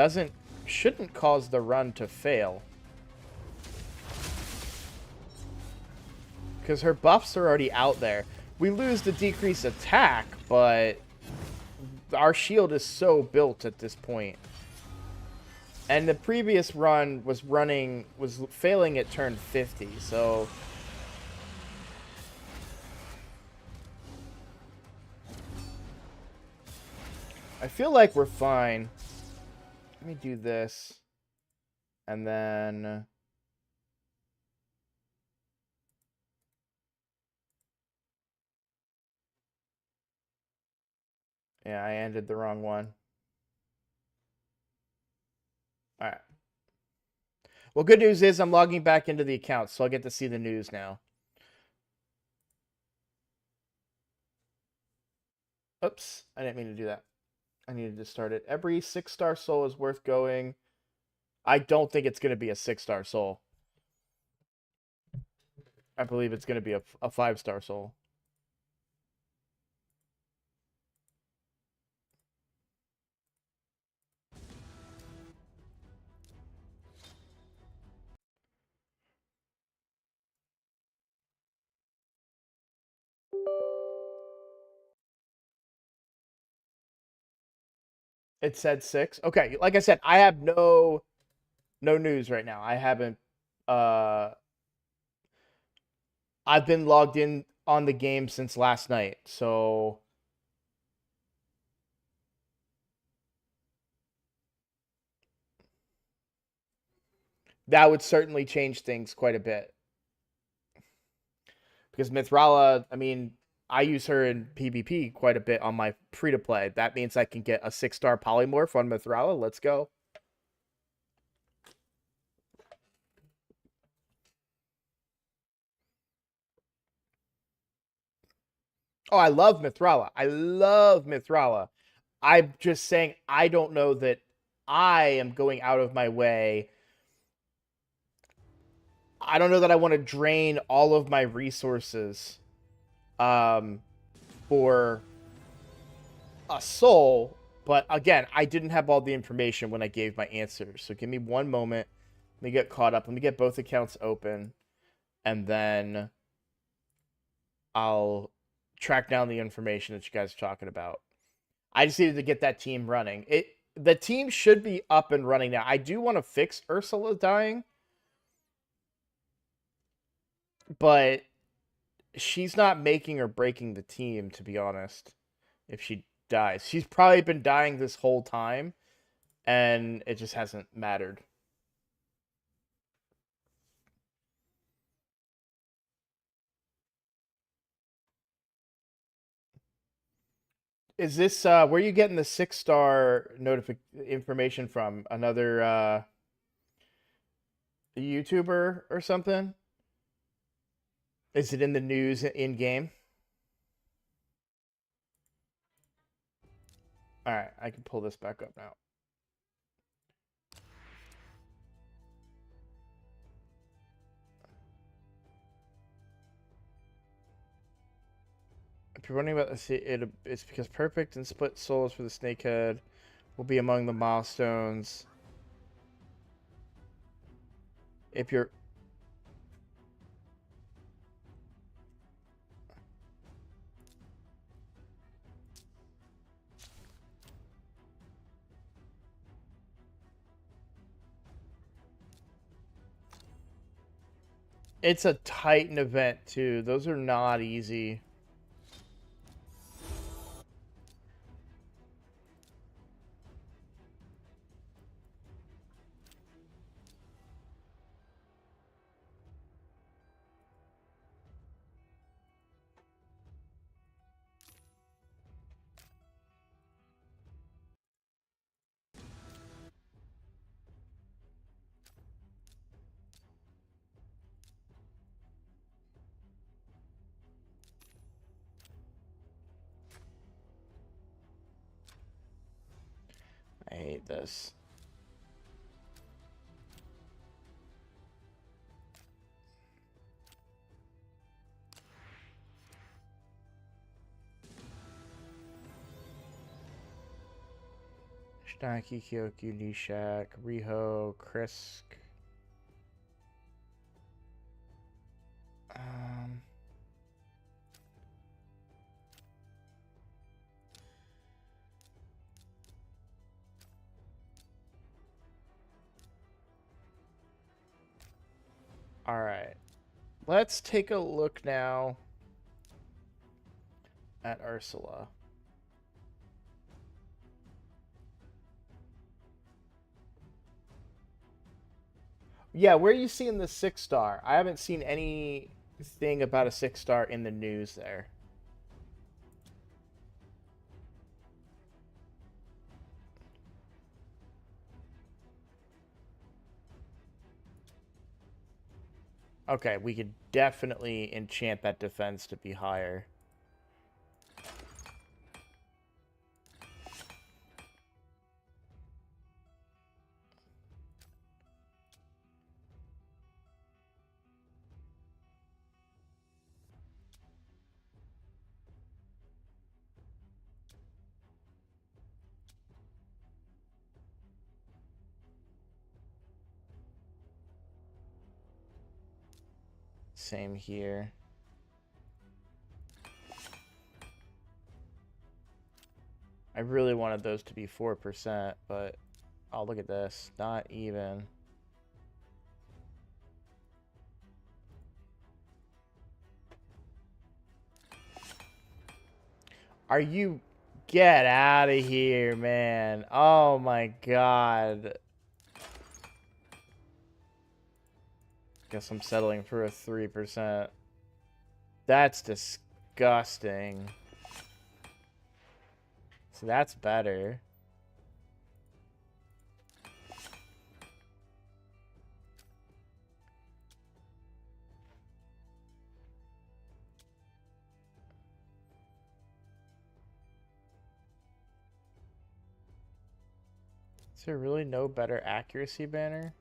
shouldn't cause the run to fail. Because her buffs are already out there. We lose the decreased attack, but our shield is so built at this point. And the previous run was failing at turn 50, so... I feel like we're fine. Let me do this. And then... Yeah, I ended the wrong one. Alright. Well, good news is I'm logging back into the account, so I'll get to see the news now. Oops, I didn't mean to do that. I needed to start it. Every 6-star soul is worth going. I don't think it's going to be a 6-star soul. I believe it's going to be a 5-star soul. It said 6. Okay, like I said, I have no news right now. I haven't I've been logged in on the game since last night, so that would certainly change things quite a bit. Because Mithrala, I mean, I use her in PvP quite a bit on my free-to-play. That means I can get a 6-star polymorph on Mithrala. Let's go. Oh, I love Mithrala. I love Mithrala. I'm just saying I don't know that I am going out of my way. I don't know that I want to drain all of my resources for a soul. But again, I didn't have all the information when I gave my answers. So give me one moment. Let me get caught up. Let me get both accounts open. And then I'll track down the information that you guys are talking about. I just needed to get that team running. The team should be up and running now. I do want to fix Ursula dying, but she's not making or breaking the team, to be honest. If she dies, she's probably been dying this whole time, and it just hasn't mattered. Is this where are you getting the 6-star information from? Another YouTuber or something? Is it in the news in game? All right, I can pull this back up now. If you're wondering about this, it's because perfect and split souls for the snakehead will be among the milestones. If you're... It's a Titan event, too. Those are not easy. hate this. Shinaki, Kyoku, Nishak, Riho, Krisk. All right. Let's take a look now at Ursula. Yeah, where are you seeing the 6-star? I haven't seen anything about a 6-star in the news there. Okay, we could definitely enchant that defense to be higher. Same here. I really wanted those to be 4%, but oh, look at this. Not even. Are you... Get out of here, man. Oh my god. Guess I'm settling for a 3%. That's disgusting. So that's better. Is there really no better accuracy banner?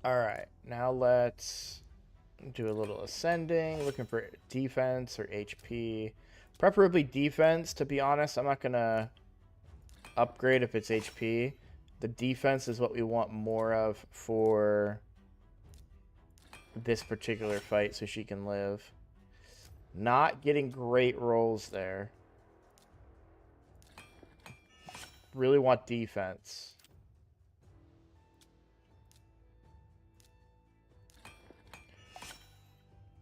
Alright, now let's do a little ascending, looking for defense or HP. Preferably defense, to be honest. I'm not going to upgrade if it's HP. The defense is what we want more of for this particular fight so she can live. Not getting great rolls there. Really want defense.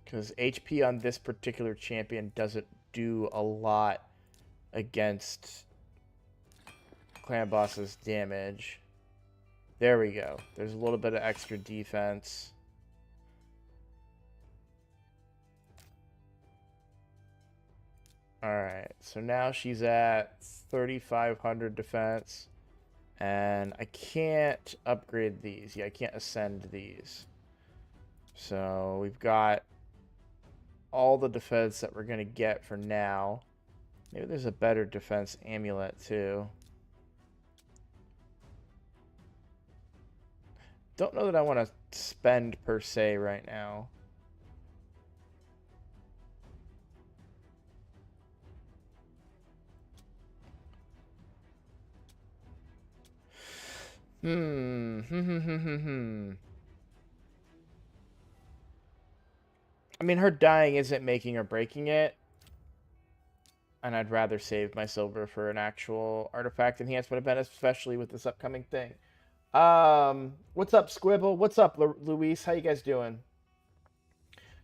Because HP on this particular champion doesn't do a lot against clan boss's damage. There we go. There's a little bit of extra defense. Alright, so now she's at 3,500 defense. And I can't upgrade these. Yeah, I can't ascend these. So we've got all the defense that we're going to get for now. Maybe there's a better defense amulet too. Don't know that I want to spend per se right now. I mean, her dying isn't making or breaking it. And I'd rather save my silver for an actual artifact enhancement event, especially with this upcoming thing. What's up, Squibble? What's up, Luis? How you guys doing?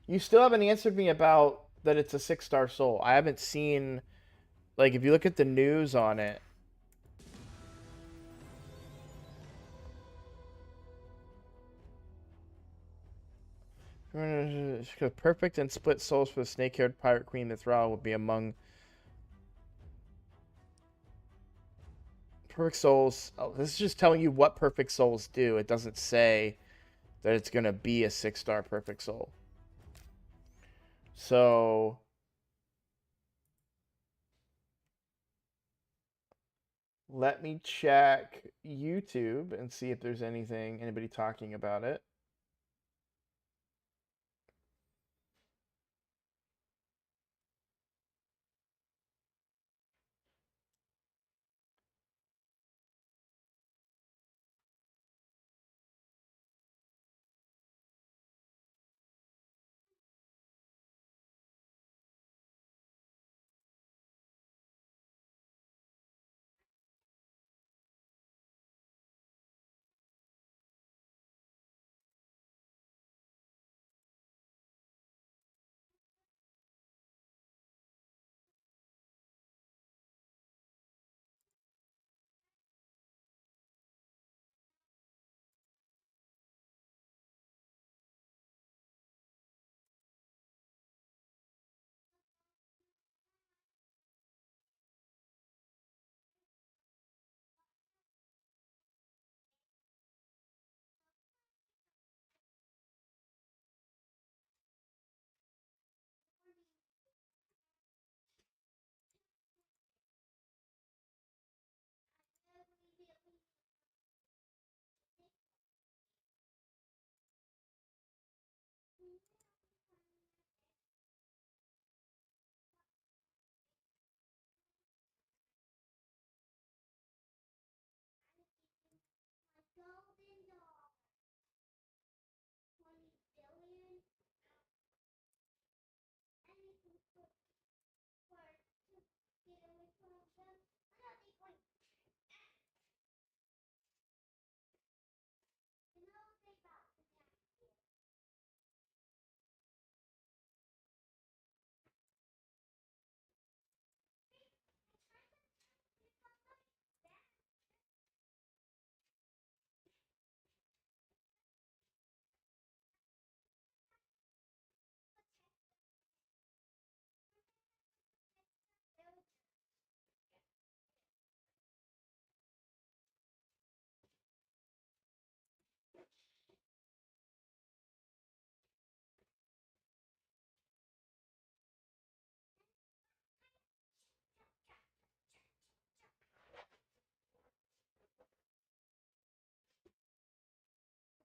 You still haven't answered me about that it's a 6-star soul. I haven't seen, like, if you look at the news on it. Perfect and split souls for the snake-haired pirate queen Mithral will be among perfect souls. Oh, this is just telling you what perfect souls do. It doesn't say that it's going to be a 6-star perfect soul. So let me check YouTube and see if there's anybody talking about it.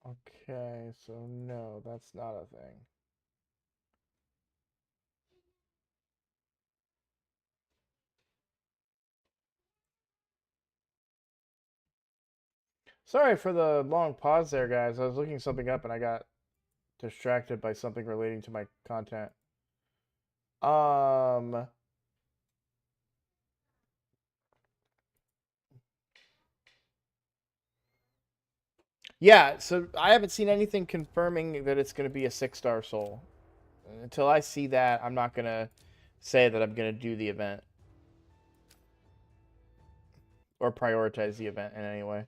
Okay, so no, that's not a thing. Sorry for the long pause there, guys. I was looking something up and I got distracted by something relating to my content. Um, yeah, so I haven't seen anything confirming that it's going to be a 6-star soul. Until I see that, I'm not going to say that I'm going to do the event or prioritize the event in any way.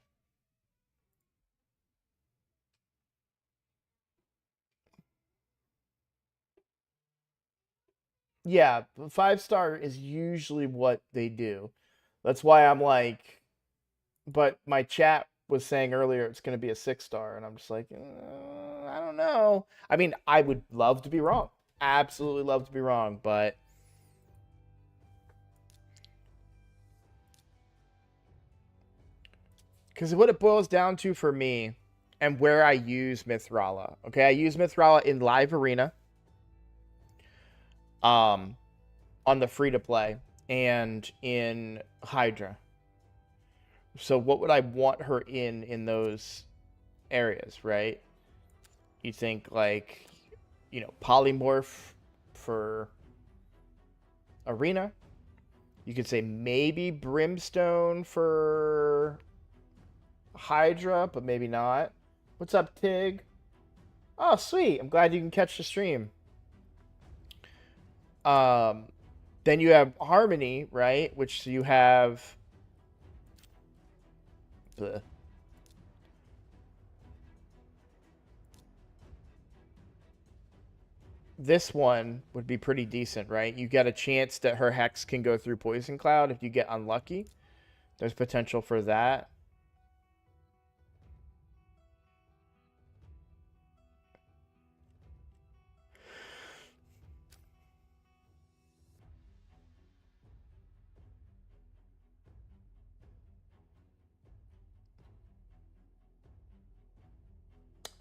Yeah, 5-star is usually what they do. That's why I'm like, but my chat was saying earlier it's going to be a 6-star, and I'm just like, I don't know. I mean, I would love to be wrong. Absolutely love to be wrong, but because what it boils down to for me and where I use Mithrala. Okay, I use Mithrala in live arena, um, on the free to play, and in Hydra. So what would I want her in those areas, right? You think like, you know, polymorph for arena. You could say maybe brimstone for Hydra, but maybe not. What's up, Tig? Oh, sweet. I'm glad you can catch the stream. Um, then you have Harmony, right? Which you have the this one would be pretty decent, right? You get a chance that her hex can go through Poison Cloud if you get unlucky. There's potential for that.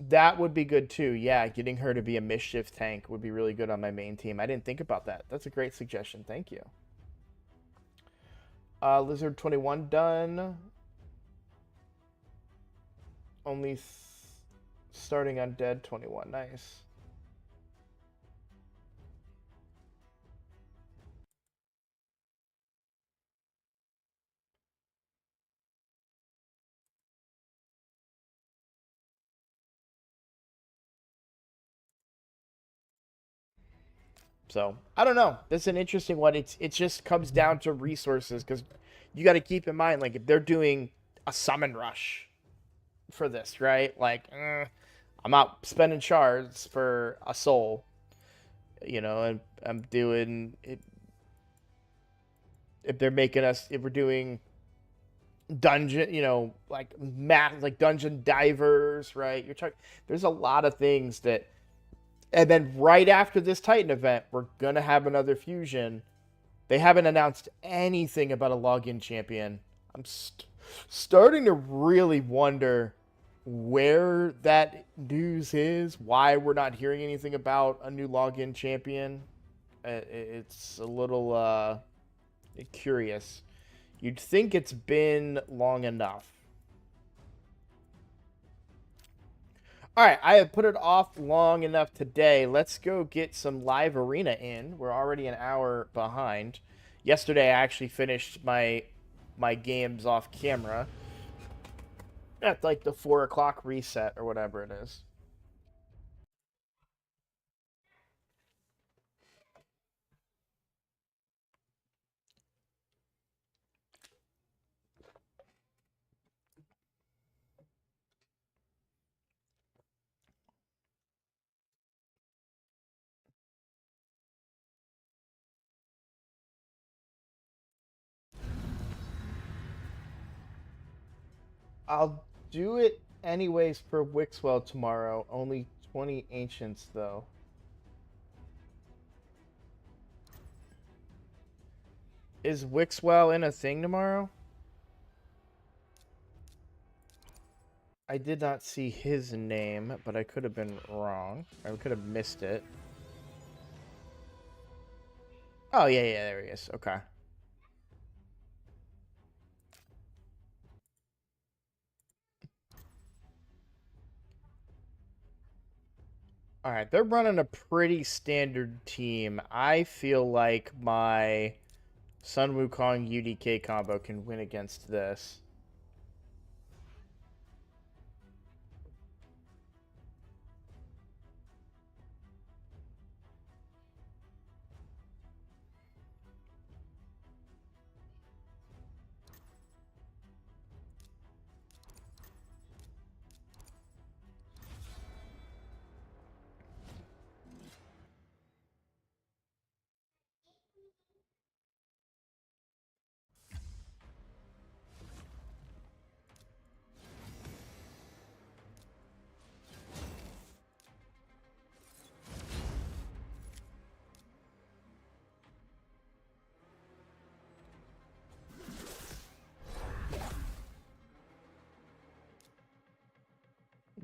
That would be good too. Yeah, getting her to be a mischief tank would be really good on my main team. I didn't think about that. That's a great suggestion. Thank you. Lizard 21 done. Only starting on Dead 21. Nice. So I don't know. That's an interesting one. It just comes down to resources because you got to keep in mind, like if they're doing a summon rush for this, right? Like I'm not spending shards for a soul, you know, and I'm doing it. If they're making us, if we're doing dungeon, you know, like like dungeon divers, right? You're talking. There's a lot of things that. And then right after this Titan event, we're going to have another fusion. They haven't announced anything about a login champion. I'm starting to really wonder where that news is, why we're not hearing anything about a new login champion. It's a little curious. You'd think it's been long enough. All right, I have put it off long enough today. Let's go get some live arena in. We're already an hour behind. Yesterday, I actually finished my games off camera at like the 4 o'clock reset or whatever it is. I'll do it anyways for Wixwell tomorrow. Only 20 ancients though. Is Wixwell in a thing tomorrow? I did not see his name, but I could have been wrong. I could have missed it. Oh, yeah, there he is. Okay. All right, they're running a pretty standard team. I feel like my Sun Wukong UDK combo can win against this.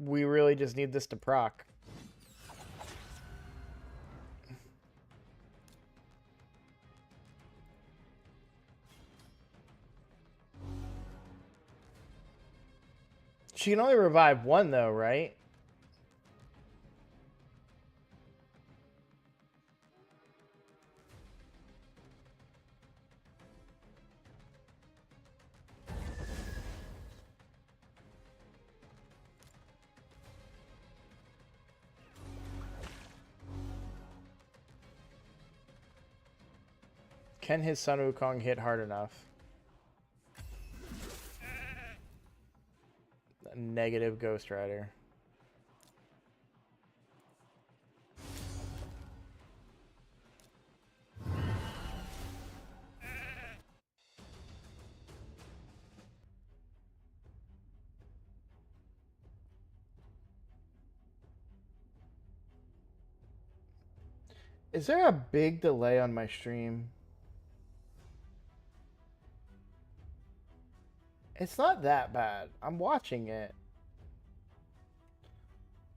We really just need this to proc. She can only revive one, though, right? Can his Sun Wukong hit hard enough? A negative Ghost Rider. Is there a big delay on my stream? It's not that bad. I'm watching it.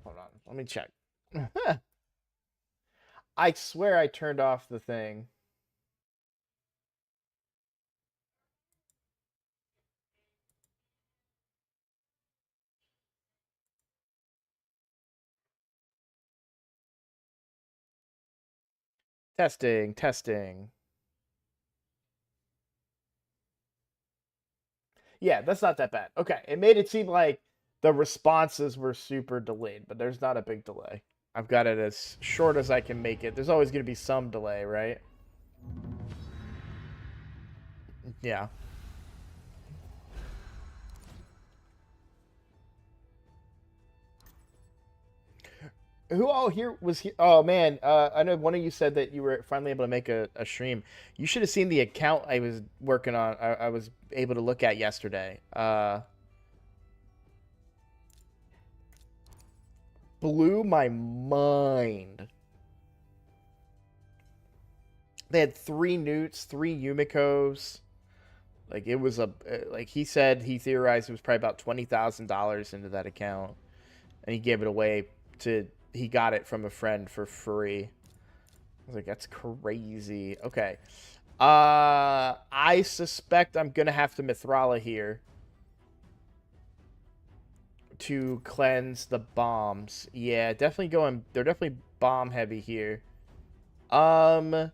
Hold on. Let me check. I swear I turned off the thing. Testing, testing. Yeah, that's not that bad. Okay, it made it seem like the responses were super delayed, but there's not a big delay. I've got it as short as I can make it. There's always going to be some delay, right? Yeah. Who all here was here? Oh man, I know one of you said that you were finally able to make a stream. You should have seen the account I was working on. I was able to look at yesterday. Blew my mind. They had 3 Newts, 3 Yumikos. Like it was like he said he theorized it was probably about $20,000 into that account, and he gave it away to. He got it from a friend for free. I was like, that's crazy. Okay. I suspect I'm gonna have to Mithrala here to cleanse the bombs. Yeah, definitely going. They're definitely bomb heavy here. Definitely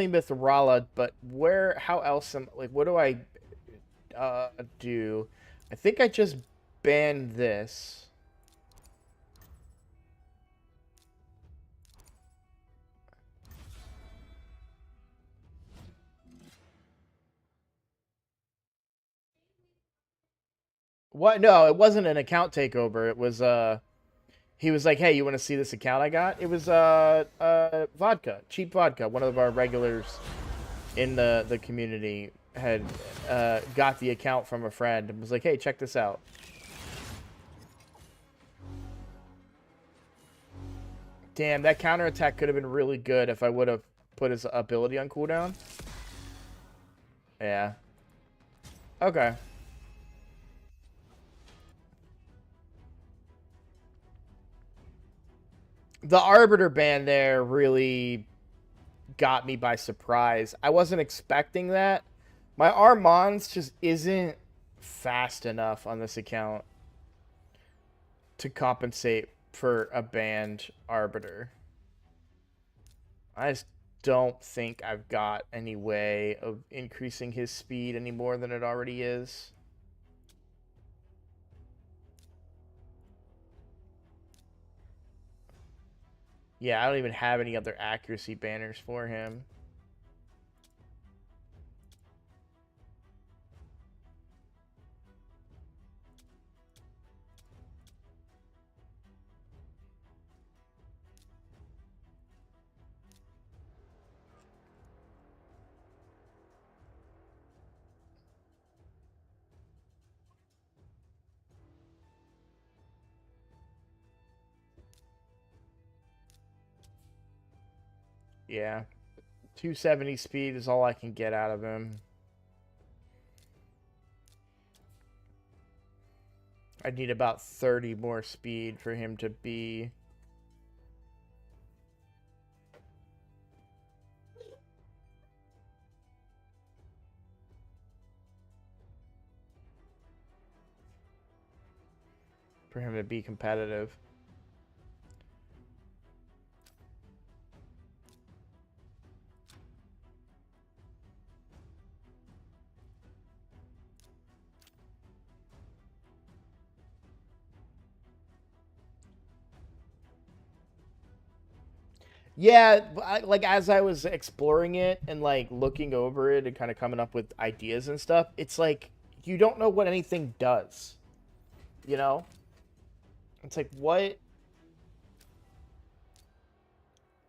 Mithrala, but where? How else? Like, what do I do? I think I just banned this. What? No, it wasn't an account takeover. It was he was like, "Hey, you want to see this account I got?" It was vodka, cheap vodka. One of our regulars in the community had got the account from a friend and was like, "Hey, check this out." Damn, that counterattack could have been really good if I would have put his ability on cooldown. Yeah. Okay. The Arbiter ban there really got me by surprise. I wasn't expecting that. My Armands just isn't fast enough on this account to compensate for a banned Arbiter. I just don't think I've got any way of increasing his speed any more than it already is. Yeah, I don't even have any other accuracy banners for him. Yeah. 270 speed is all I can get out of him. I'd need about 30 more speed for him to be... for him to be competitive. Yeah, like as I was exploring it and like looking over it and kind of coming up with ideas and stuff, it's like you don't know what anything does. You know? It's like what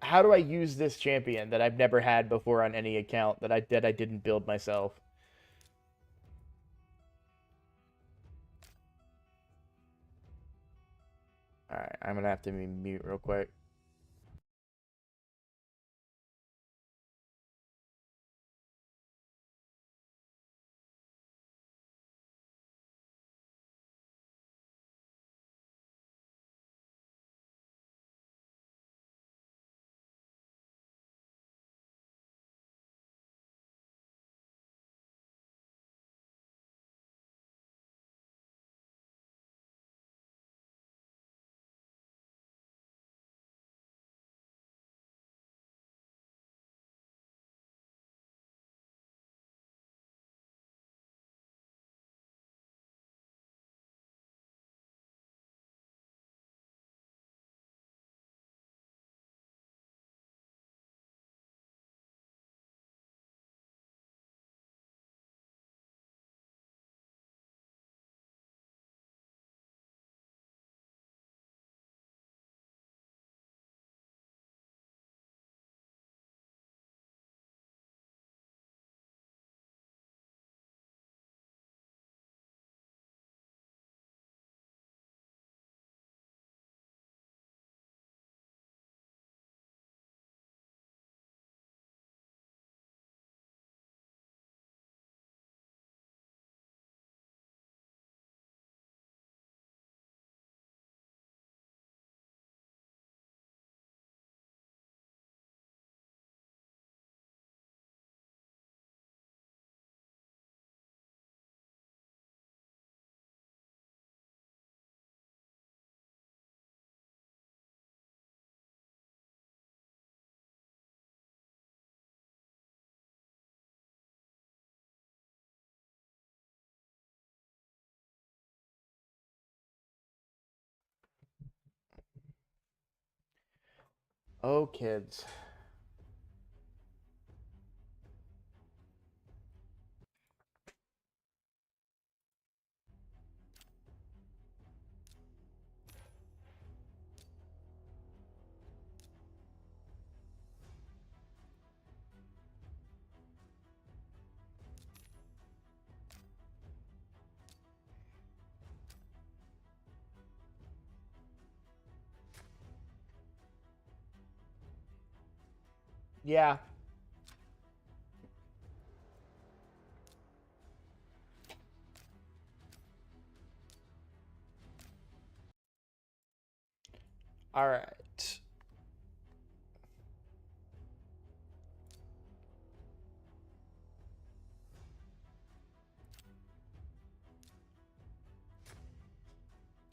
how do I use this champion that I've never had before on any account that I didn't build myself? All right, I'm going to have to mute real quick. Oh, kids. Yeah. All right.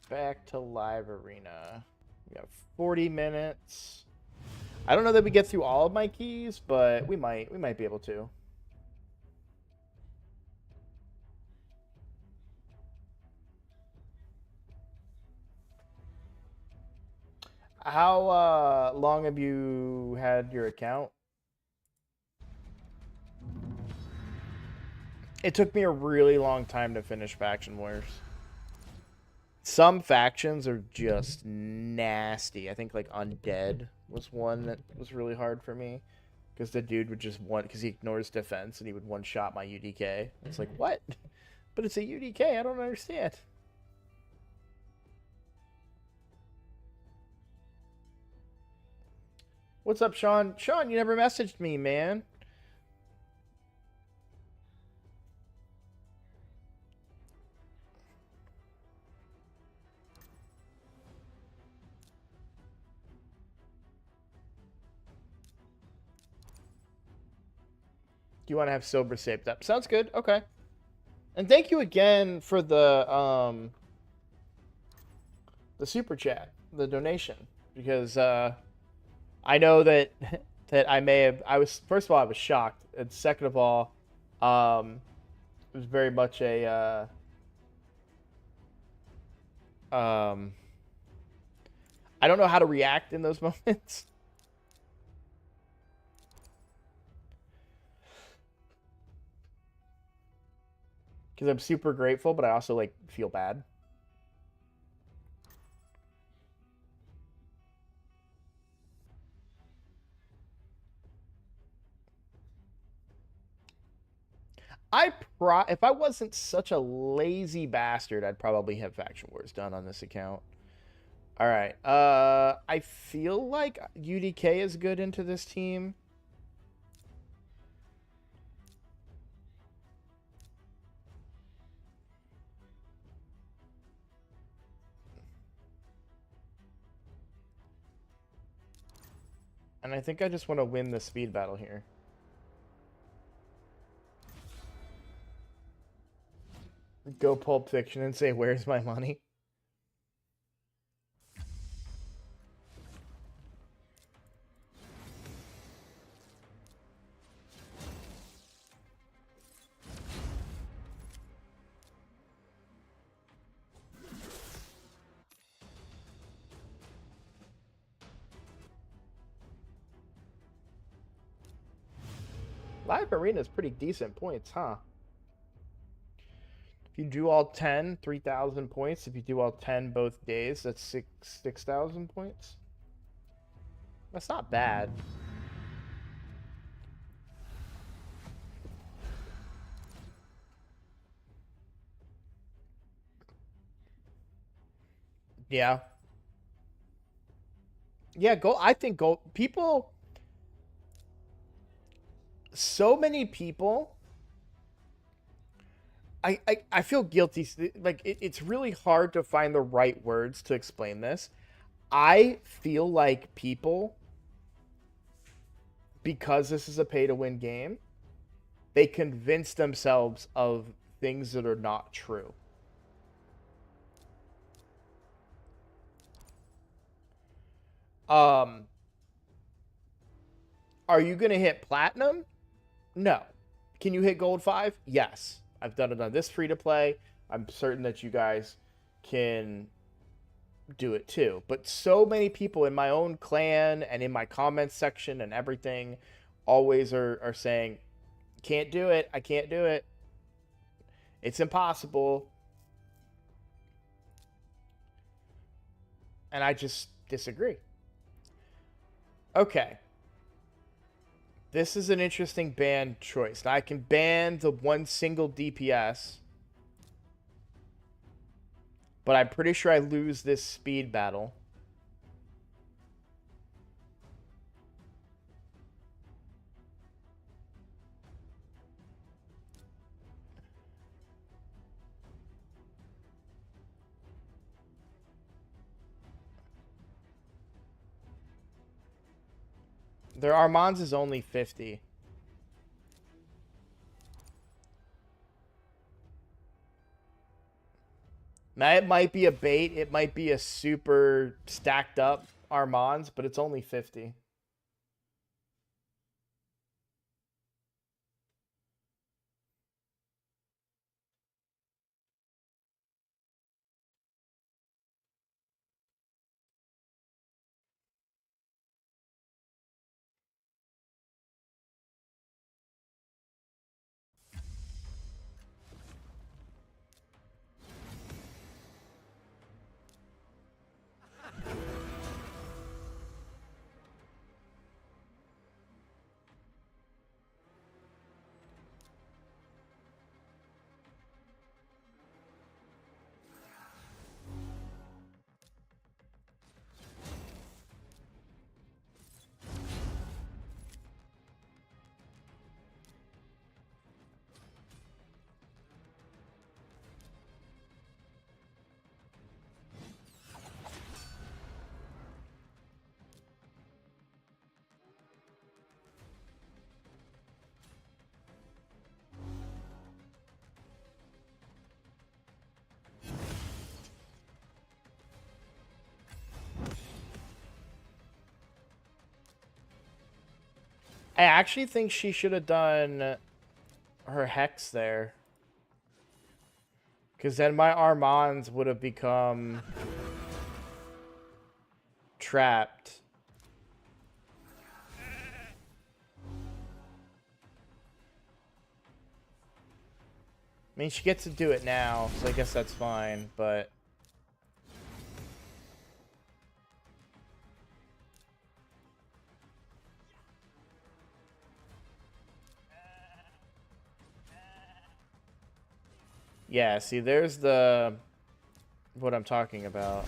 Back to live arena. We got 40 minutes. I don't know that we get through all of my keys, but we might. We might be able to. How long have you had your account? It took me a really long time to finish Faction Wars. Some factions are just nasty. I think like Undead was one that was really hard for me because the dude would just because he ignores defense and he would one shot my UDK. It's like what? But it's a UDK. I don't understand. What's up, Sean? Sean, you never messaged me, man. Do you want to have silver saved up? Sounds good. Okay. And thank you again for the the super chat, the donation, because I know that that I may have. I was first of all I was shocked, and second of all, it was very much a I don't know how to react in those moments. Because I'm super grateful, but I also like feel bad. If I wasn't such a lazy bastard, I'd probably have Faction Wars done on this account. All right. I feel like UDK is good into this team. And I think I just want to win the speed battle here. Go Pulp Fiction and say, "Where's my money?" Live Arena is pretty decent points, huh? If you do all 10, 3,000 points. If you do all 10 both days, that's 6,000 points. That's not bad. Yeah. Yeah, gold. I think gold. People. So many people. I feel guilty. Like, it's really hard to find the right words to explain this. I feel like people, because this is a pay to win game, they convince themselves of things that are not true. Um, are you going to hit platinum? No. Can you hit gold 5? Yes. I've done it on this free to play. I'm certain that you guys can do it too. But so many people in my own clan and in my comments section and everything always are saying, can't do it. I can't do it. It's impossible. And I just disagree. Okay. This is an interesting ban choice. Now I can ban the one single DPS, but I'm pretty sure I lose this speed battle. Their Armands is only 50. Now, it might be a bait. It might be a super stacked up Armands, but it's only 50. I actually think she should have done her Hex there. Because then my Armands would have become trapped. I mean, she gets to do it now, so I guess that's fine, but... Yeah, see, there's what I'm talking about.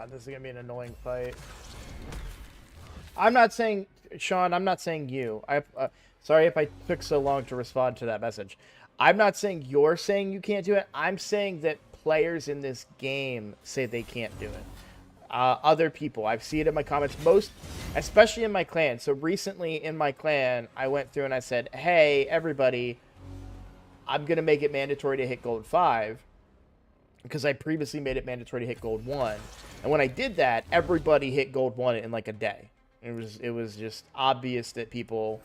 God, this is gonna be an annoying fight. I'm not saying, Sean, I'm not saying you. Sorry if I took so long to respond to that message. I'm not saying you're saying you can't do it. I'm saying that players in this game say they can't do it. Other people, I've seen it in my comments, especially in my clan. So recently in my clan, I went through and I said, hey, everybody, I'm going to make it mandatory to hit gold 5 because I previously made it mandatory to hit gold 1. And when I did that, everybody hit gold 1 in like a day. It was just obvious that people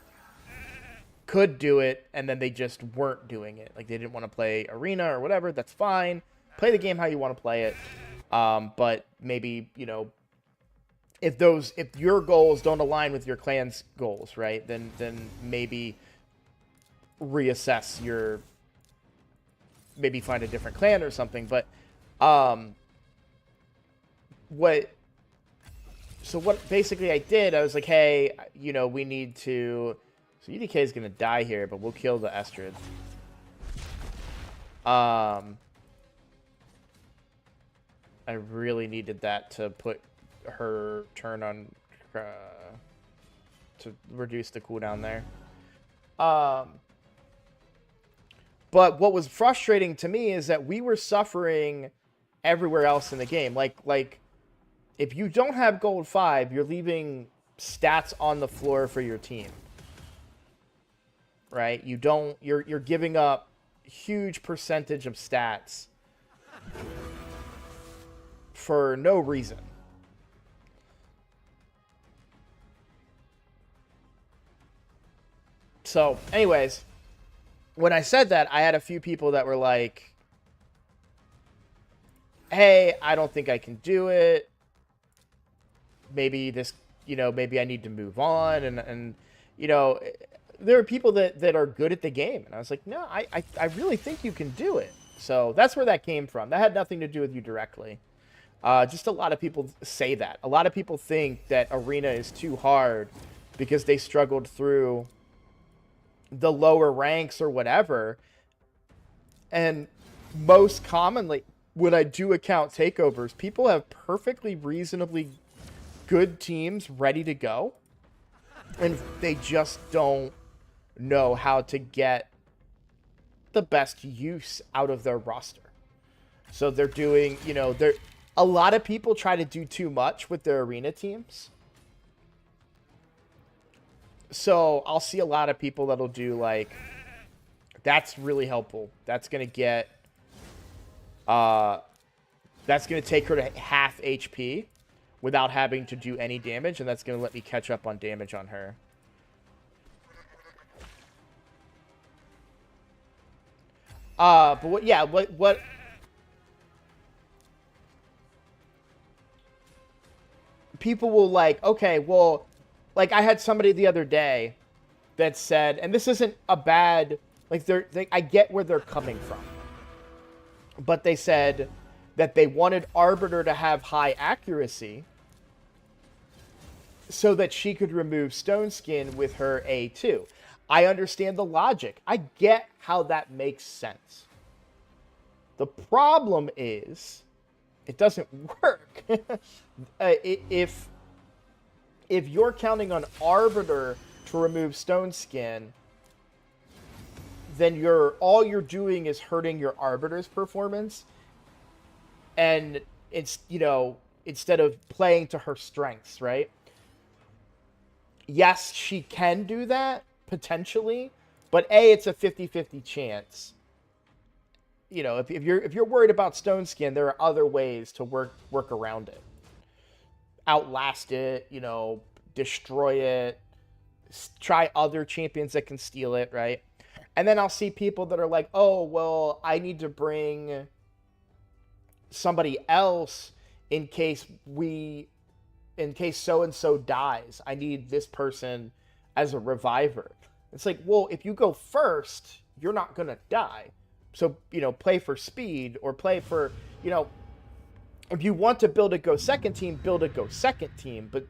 could do it, and then they just weren't doing it. Like, they didn't want to play arena or whatever. That's fine. Play the game how you want to play it. But maybe, you know, if your goals don't align with your clan's goals, right, then maybe reassess maybe find a different clan or something. But what basically I did, I was like, hey, you know, we need to, so UDK is going to die here, but we'll kill the Estrid. I really needed that to put her turn on, to reduce the cooldown there. But what was frustrating to me is that we were suffering everywhere else in the game. Like if you don't have gold 5, you're leaving stats on the floor for your team. Right? You're giving up huge percentage of stats for no reason. So, anyways, when I said that, I had a few people that were like, hey, I don't think I can do it. Maybe this, you know, maybe I need to move on. And you know, there are people that are good at the game. And I was like, no, I really think you can do it. So that's where that came from. That had nothing to do with you directly. Just a lot of people say that. A lot of people think that arena is too hard because they struggled through the lower ranks or whatever. And most commonly, when I do account takeovers, people have perfectly reasonably good teams ready to go. And they just don't know how to get the best use out of their roster. So they're doing, you know, a lot of people try to do too much with their arena teams. So I'll see a lot of people that'll do like, that's really helpful. That's gonna get, that's gonna take her to half HP without having to do any damage, and that's gonna let me catch up on damage on her. But what? Yeah, what? People will like. Okay, well, like I had somebody the other day that said, and this isn't a bad. Like I get where they're coming from, but they said that they wanted Arbiter to have high accuracy so that she could remove Stone Skin with her A2. I understand the logic. I get how that makes sense. The problem is, it doesn't work. If you're counting on Arbiter to remove Stone Skin, then all you're doing is hurting your Arbiter's performance, and it's, you know, instead of playing to her strengths, right? Yes, she can do that potentially, but it's a 50-50 chance. You know, if you're worried about Stone Skin, there are other ways to work around it. Outlast it, you know, destroy it, try other champions that can steal it, right? And then I'll see people that are like, oh, well, I need to bring somebody else in case so-and-so dies. I need this person as a reviver. It's like, well, if you go first, you're not going to die. So, you know, play for speed, or play for, you know, if you want to build a go second team, build a go second team, but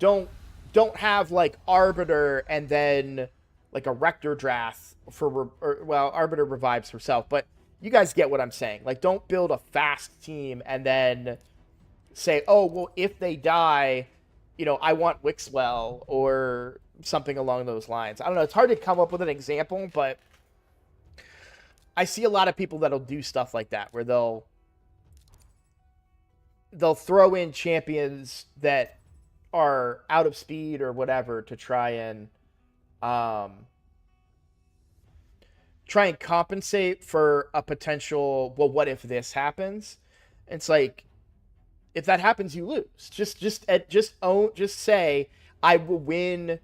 don't have like Arbiter and then like a Rector Drath well, Arbiter revives herself, but you guys get what I'm saying. Like, don't build a fast team and then say, oh, well, if they die, you know, I want Wixwell or something along those lines. I don't know. It's hard to come up with an example, but I see a lot of people that'll do stuff like that, where they'll throw in champions that are out of speed or whatever to try and compensate for a potential, well, what if this happens? It's like, if that happens, you lose. Just say, I will win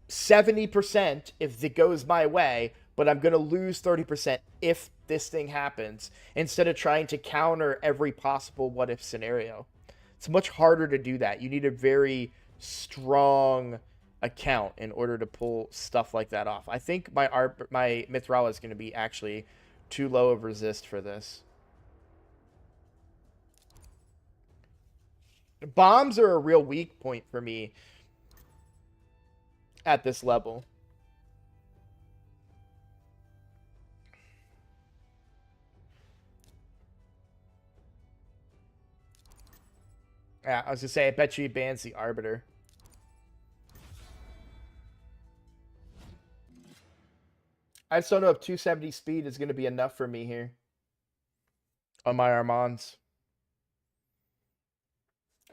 70% if it goes my way, but I'm going to lose 30% if this thing happens, instead of trying to counter every possible what if scenario. It's much harder to do that. You need a very strong account in order to pull stuff like that off. I think my Mithrala is going to be actually too low of resist for this. Bombs are a real weak point for me at this level. Yeah, I was gonna say, I bet you he bans the Arbiter. I just don't know if 270 speed is going to be enough for me here on my Armands.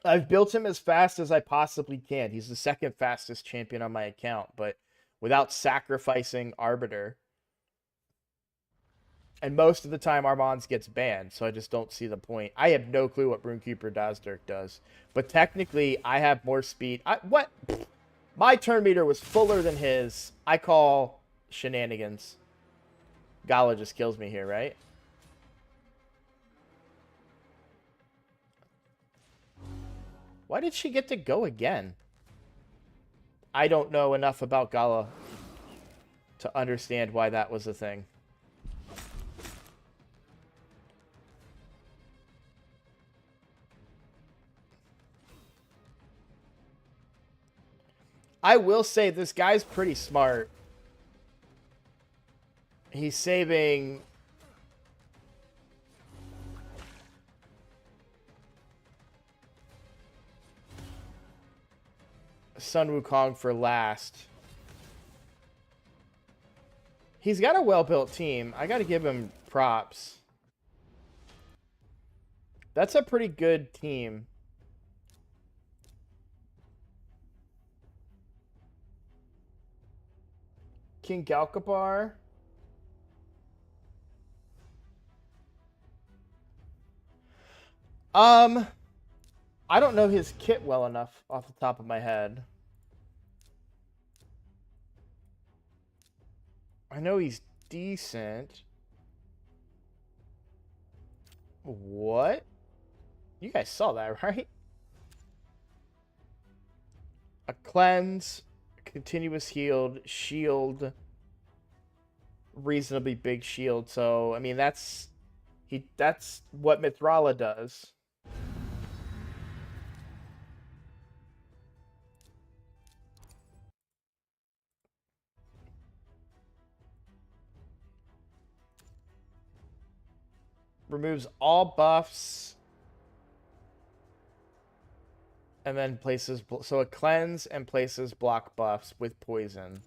I've built him as fast as I possibly can. He's the second fastest champion on my account, but without sacrificing Arbiter. And most of the time, Armands gets banned, so I just don't see the point. I have no clue what Runekeeper Dazdirk does. But technically, I have more speed. What? My turn meter was fuller than his. I call shenanigans. Gala just kills me here, right? Why did she get to go again? I don't know enough about Gala to understand why that was a thing. I will say this guy's pretty smart. He's saving Sun Wukong for last. He's got a well-built team. I got to give him props. That's a pretty good team. King Galkabar. I don't know his kit well enough off the top of my head. I know he's decent. What? You guys saw that, right? A cleanse, continuous healed, shield, reasonably big shield. So, I mean, that's what Mithrala does. Removes all buffs. And then places... So a cleanse and places block buffs with poison.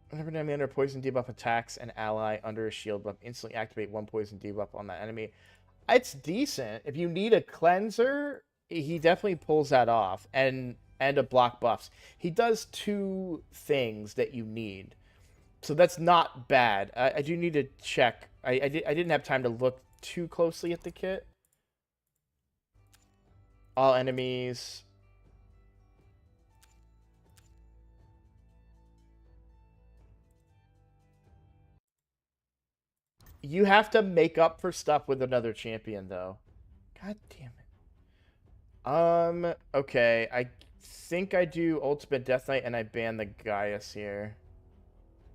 Whenever an enemy under poison debuff attacks an ally under a shield buff, instantly activate one poison debuff on that enemy. It's decent. If you need a cleanser, he definitely pulls that off. And a block buffs. He does two things that you need. So that's not bad. I do need to check. I didn't have time to look too closely at the kit. All enemies. You have to make up for stuff with another champion, though. God damn it. Okay. I think I do Ultimate Death Knight and I ban the Gaius here.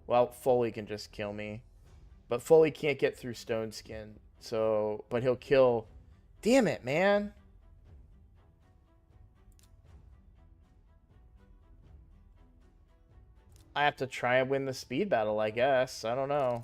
Well, Foley can just kill me. But Foley can't get through Stone Skin. So, but he'll kill... Damn it, man. I have to try and win the speed battle, I guess. I don't know.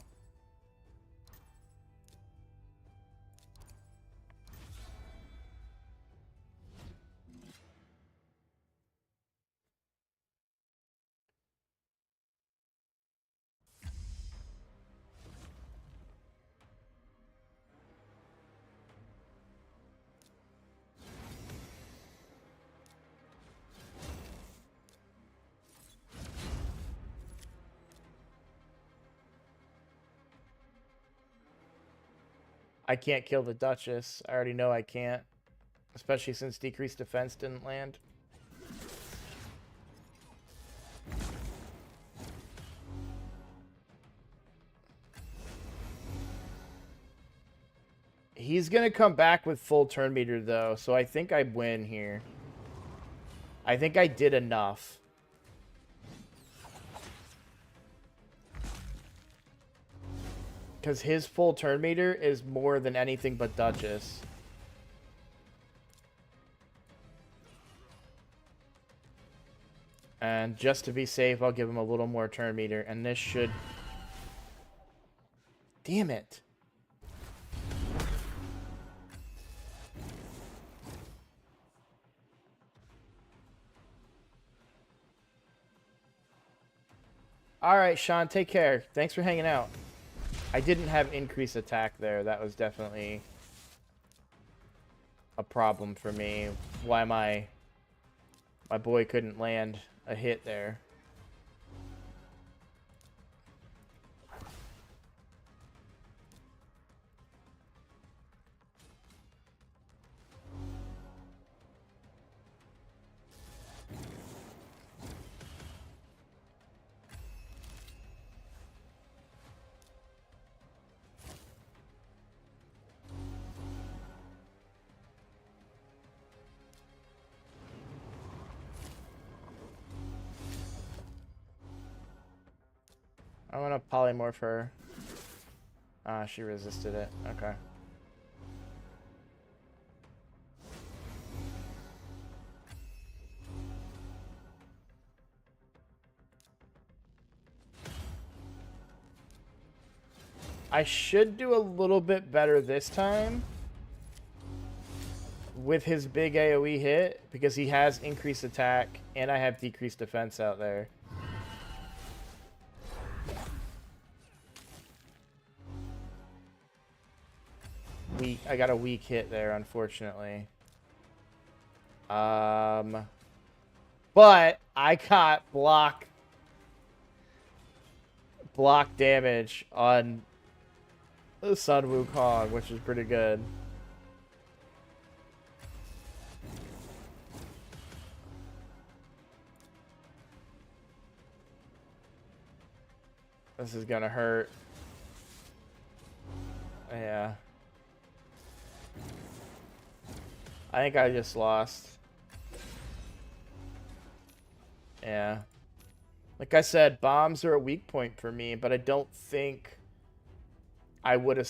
I can't kill the Duchess. I already know I can't. Especially since decreased defense didn't land. He's going to come back with full turn meter, though, so I think I win here. I think I did enough. Because his full turn meter is more than anything but Duchess. And just to be safe, I'll give him a little more turn meter. And this should... Damn it. Alright, Sean, take care. Thanks for hanging out. I didn't have increased attack there. That was definitely a problem for me. Why my boy couldn't land a hit there. I want to polymorph her. Ah, she resisted it. Okay. I should do a little bit better this time with his big AoE hit because he has increased attack and I have decreased defense out there. I got a weak hit there, unfortunately. But I got block damage on the Sun Wukong, which is pretty good. This is gonna hurt. Yeah. I think I just lost. Yeah. Like I said, bombs are a weak point for me, but I don't think I would have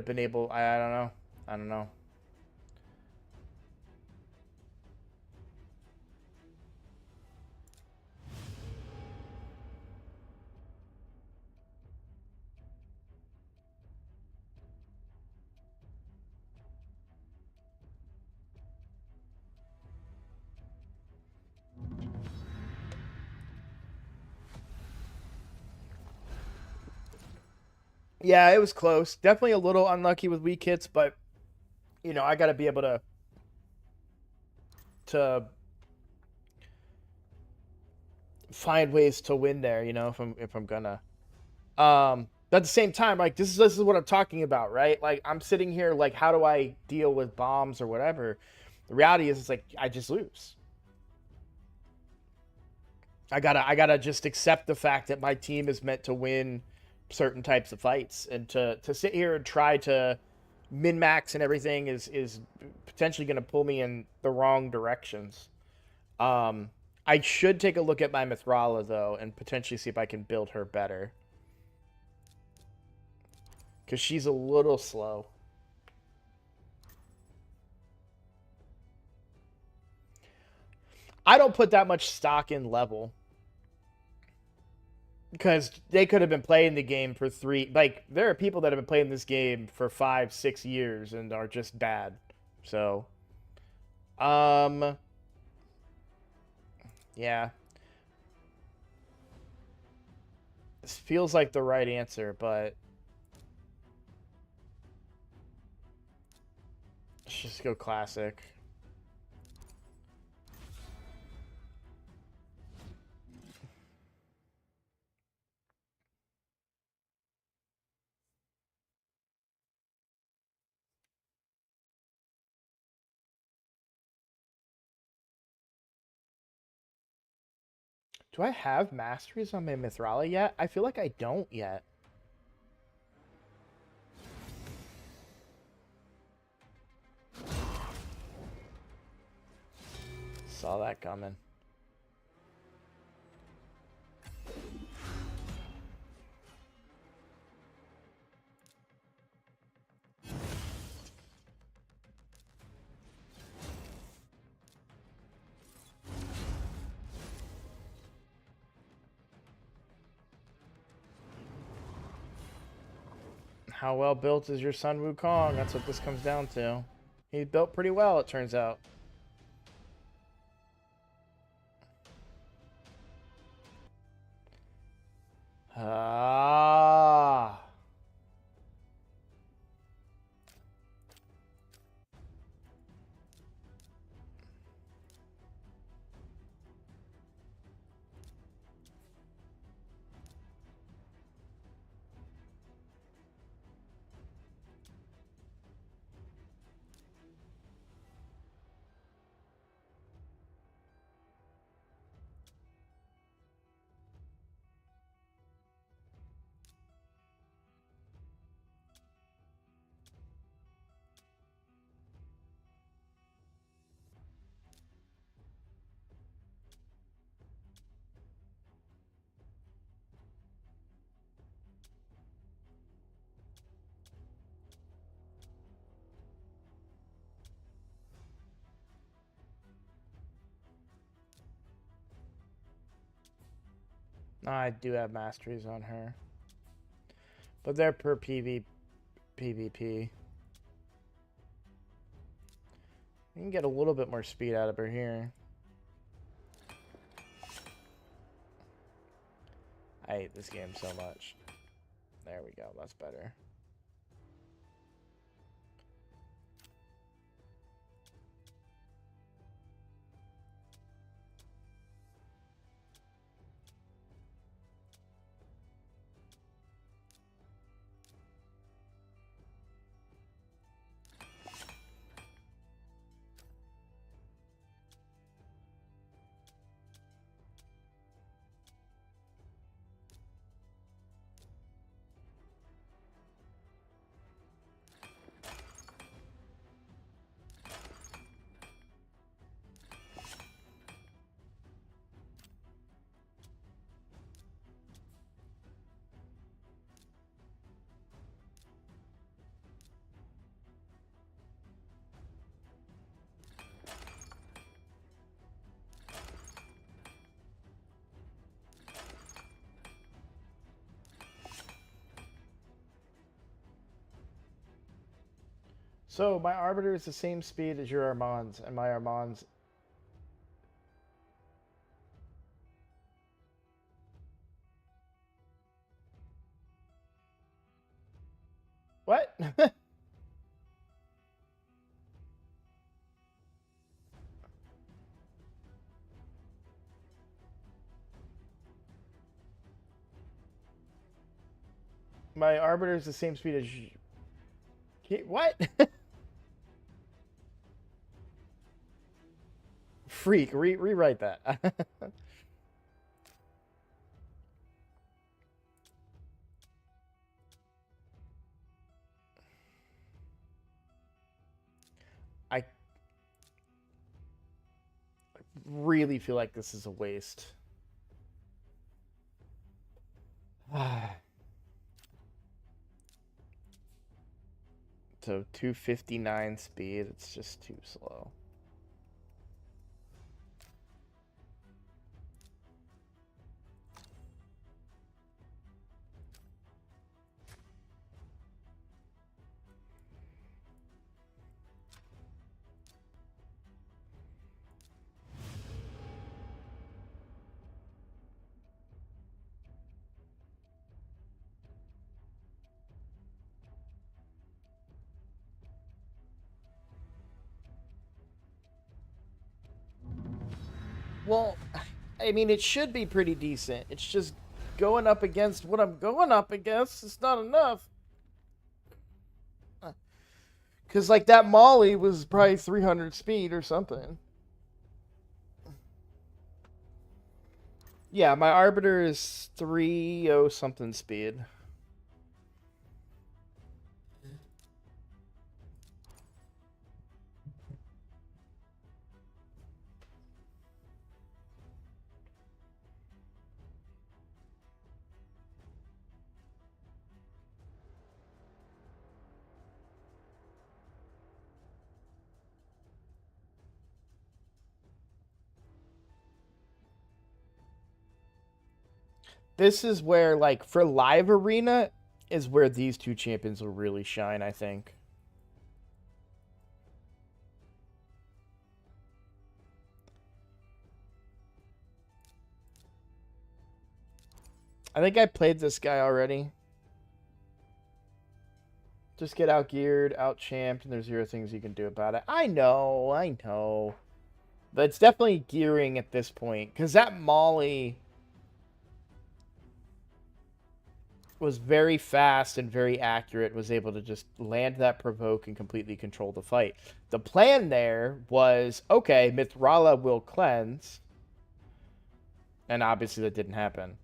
been able. I don't know. I don't know. Yeah, it was close. Definitely a little unlucky with weak hits, but you know, I got to be able to find ways to win there, you know, if I'm gonna. But at the same time, like this is what I'm talking about, right? Like I'm sitting here like how do I deal with bombs or whatever? The reality is it's like I just lose. I gotta just accept the fact that my team is meant to win certain types of fights, and to sit here and try to min max and everything is potentially going to pull me in the wrong directions. Um, I should take a look at my Mithrala though, and potentially see if I can build her better, because she's a little slow. I don't put that much stock in level, because they could have been playing the game for like there are people that have been playing this game for 5-6 years and are just bad. So um yeah, this feels like the right answer, but let's just go classic. Do I have masteries on my Mithrala yet? I feel like I don't yet. Saw that coming. How well built is your Sun Wukong? That's what this comes down to. He's built pretty well, it turns out. Ah. I do have masteries on her, but they're per PvP. You can get a little bit more speed out of her here. I hate this game so much. There we go, that's better. So my Arbiter is the same speed as your Armands, and my Armands. What? My Arbiter is the same speed as. What? Freak. Rewrite that. I really feel like this is a waste. So 259 speed, it's just too slow. Well, I mean, it should be pretty decent. It's just going up against what I'm going up against. It's not enough. Because, like, that Molly was probably 300 speed or something. Yeah, my Arbiter is 30 something speed. This is where, like, for live arena, is where these two champions will really shine, I think. I think I played this guy already. Just get out-geared, out-champed, and there's 0 things you can do about it. I know. But it's definitely gearing at this point, because that Molly was very fast and very accurate, was able to just land that provoke and completely control the fight. The plan there was, okay, Mithrala will cleanse, and obviously that didn't happen.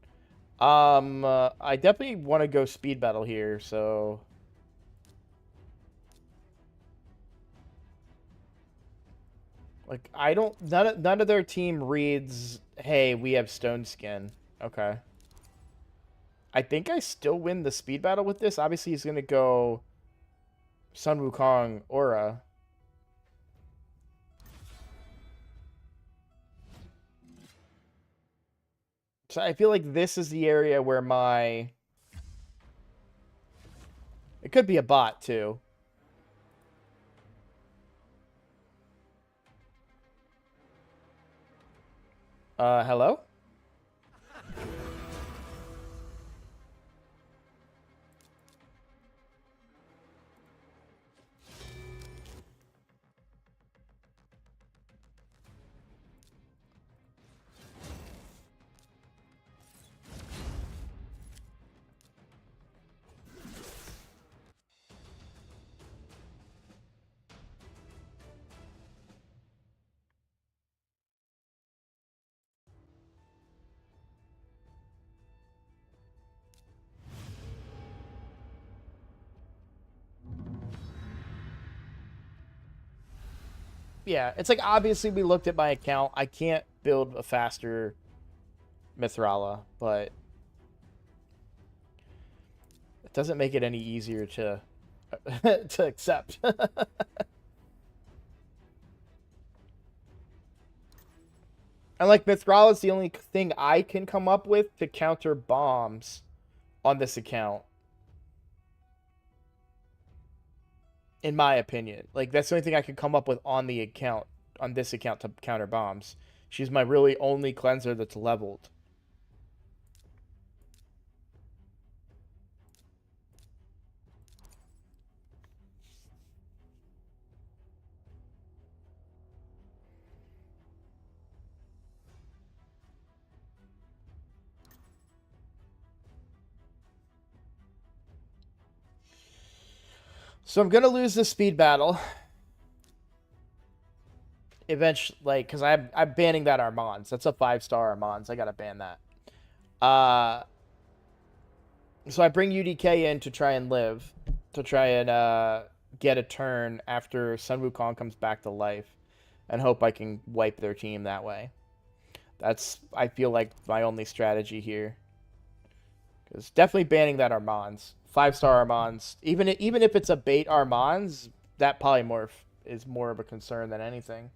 I definitely want to go speed battle here, so... Like, I don't... None of their team reads, hey, we have Stone Skin. Okay. I think I still win the speed battle with this. Obviously, he's going to go Sun Wukong Aura. So I feel like this is the area where my... It could be a bot, too. Hello? Yeah, it's like, obviously we looked at my account. I can't build a faster Mithrala, but it doesn't make it any easier to to accept. And like, Mithrala is the only thing I can come up with to counter bombs on this account. in my opinion. Like, that's the only thing I could come up with on the account, on this account, to counter bombs. She's my really only cleanser that's leveled. So I'm gonna lose this speed battle eventually, like, because I'm banning that Armands. That's a 5-star Armands. I gotta ban that. So I bring UDK in to try and live, to try and get a turn after Sun Wukong comes back to life, and hope I can wipe their team that way. That's, I feel like, my only strategy here. Because definitely banning that Armands. 5-star Armands. Even if it's a bait Armands, that polymorph is more of a concern than anything.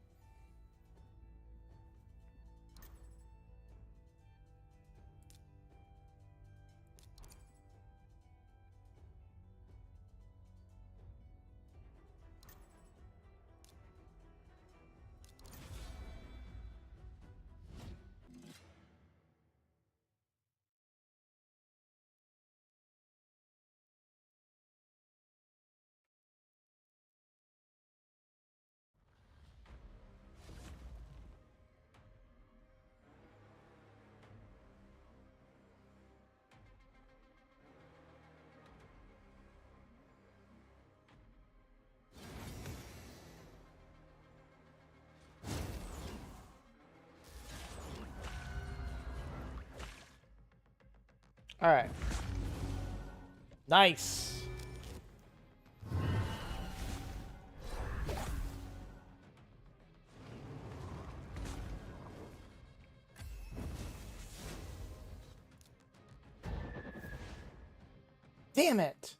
All right. Nice. Damn it.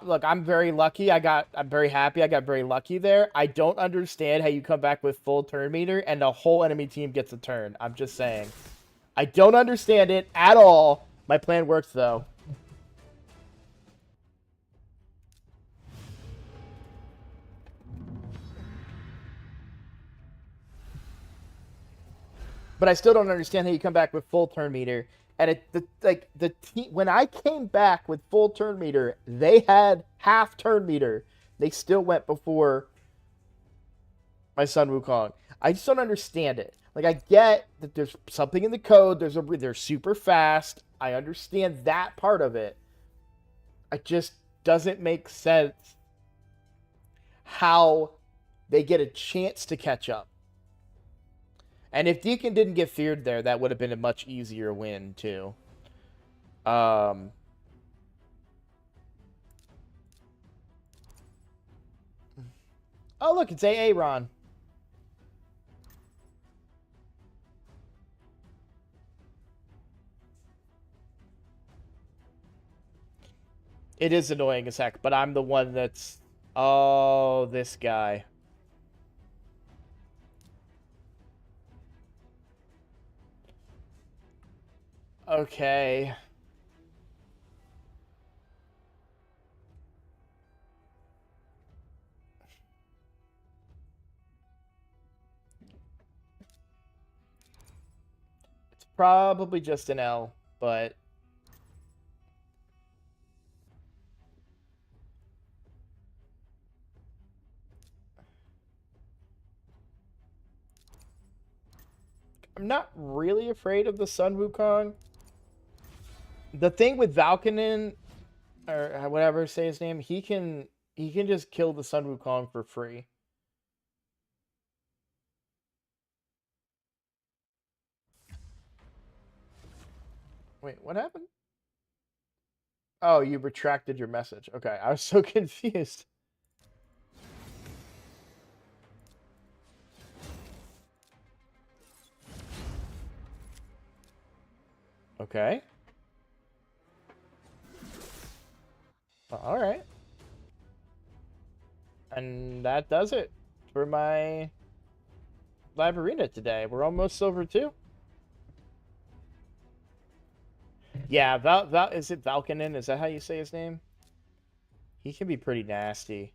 Look, I'm very lucky. I'm very happy. I got very lucky there. I don't understand how you come back with full turn meter and the whole enemy team gets a turn. I'm just saying. I don't understand it at all. My plan works though. But I still don't understand how you come back with full turn meter. And the team, when I came back with full turn meter, they had half turn meter. They still went before my Sun Wukong. I just don't understand it. Like, I get that there's something in the code. They're super fast. I understand that part of it. It just doesn't make sense how they get a chance to catch up. And if Deacon didn't get feared there, that would have been a much easier win, too. Oh, look, it's AA Ron. It is annoying as heck, but I'm the one that's... Oh, this guy. Okay. It's probably just an L, but... I'm not really afraid of the Sun Wukong. The thing with Valkanen, or whatever say his name, he can just kill the Sun Wukong for free. Wait, what happened? Oh, you retracted your message. Okay, I was so confused. Okay. All right. And that does it for my live arena today. We're almost silver 2. Yeah, is it Valkonen? Is that how you say his name? He can be pretty nasty.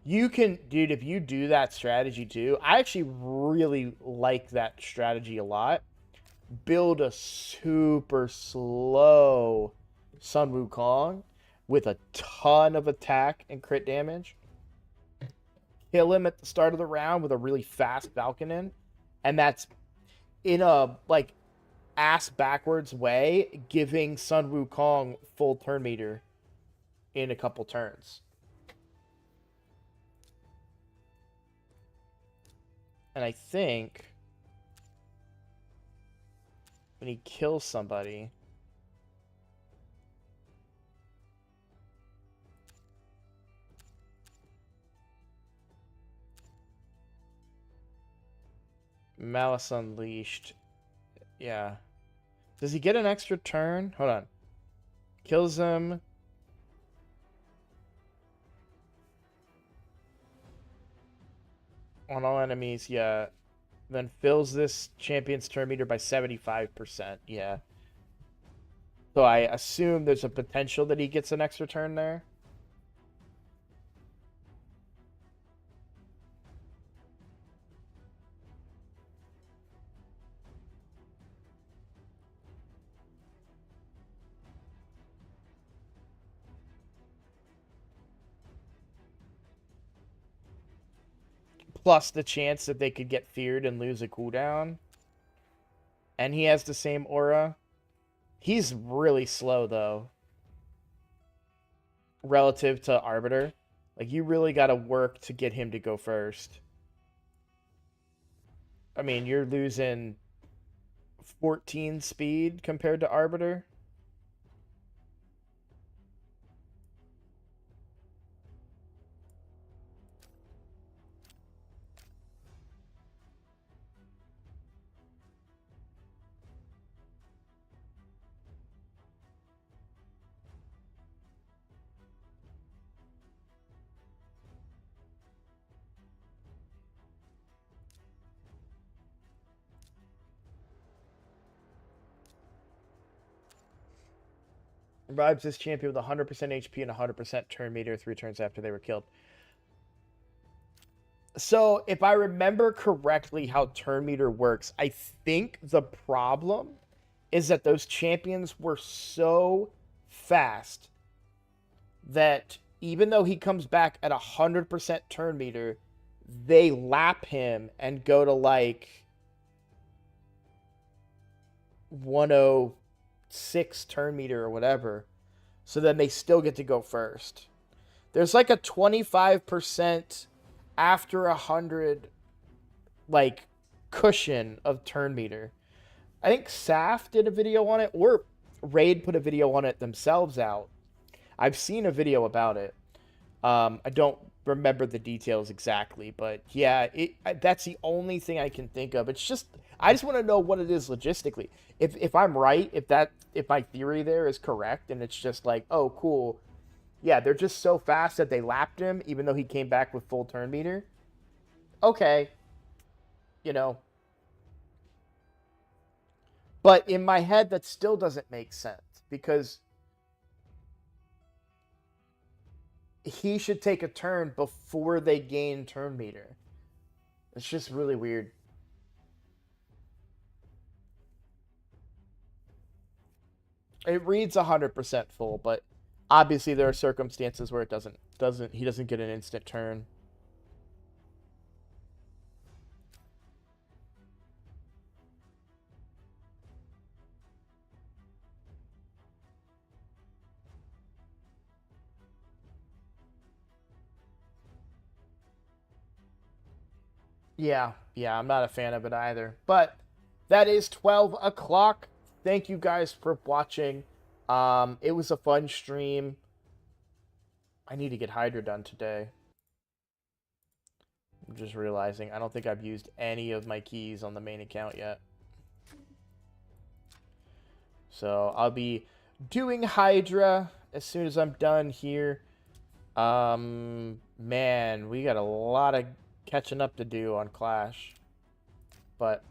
You can, dude, if you do that strategy too, I actually really like that strategy a lot. Build a super slow Sun Wukong with a ton of attack and crit damage. Kill him at the start of the round with a really fast Valkonen, and that's in a like ass backwards way, giving Sun Wukong full turn meter in a couple turns. And I think when he kills somebody, Malice Unleashed. Yeah. Does he get an extra turn? Hold on. Kills him. On all enemies, yeah. Then fills this champion's turn meter by 75%. Yeah. So I assume there's a potential that he gets an extra turn there. Plus the chance that they could get feared and lose a cooldown. And he has the same aura. He's really slow, though. Relative to Arbiter. Like, you really got to work to get him to go first. I mean, you're losing 14 speed compared to Arbiter. Revives this champion with 100% HP and 100% turn meter 3 turns after they were killed. So, if I remember correctly how turn meter works, I think the problem is that those champions were so fast that even though he comes back at 100% turn meter, they lap him and go to like 106 turn meter or whatever. So then they still get to go first. There's like a 25% after 100 like cushion of turn meter. I think Saf did a video on it, or Raid put a video on it themselves out. I've seen a video about it. I don't remember the details exactly, but yeah, that's the only thing I can think of. It's just I just want to know what it is logistically. If I'm right, if my theory there is correct, and it's just like, oh, cool, yeah, they're just so fast that they lapped him, even though he came back with full turn meter. Okay, you know, but in my head, that still doesn't make sense because he should take a turn before they gain turn meter. It's just really weird. It reads 100% full, but obviously there are circumstances where it he doesn't get an instant turn. Yeah, I'm not a fan of it either. But that is 12 o'clock. Thank you guys for watching. It was a fun stream. I need to get Hydra done today. I'm just realizing I don't think I've used any of my keys on the main account yet. So I'll be doing Hydra as soon as I'm done here. Man, we got a lot of catching up to do on Clash. But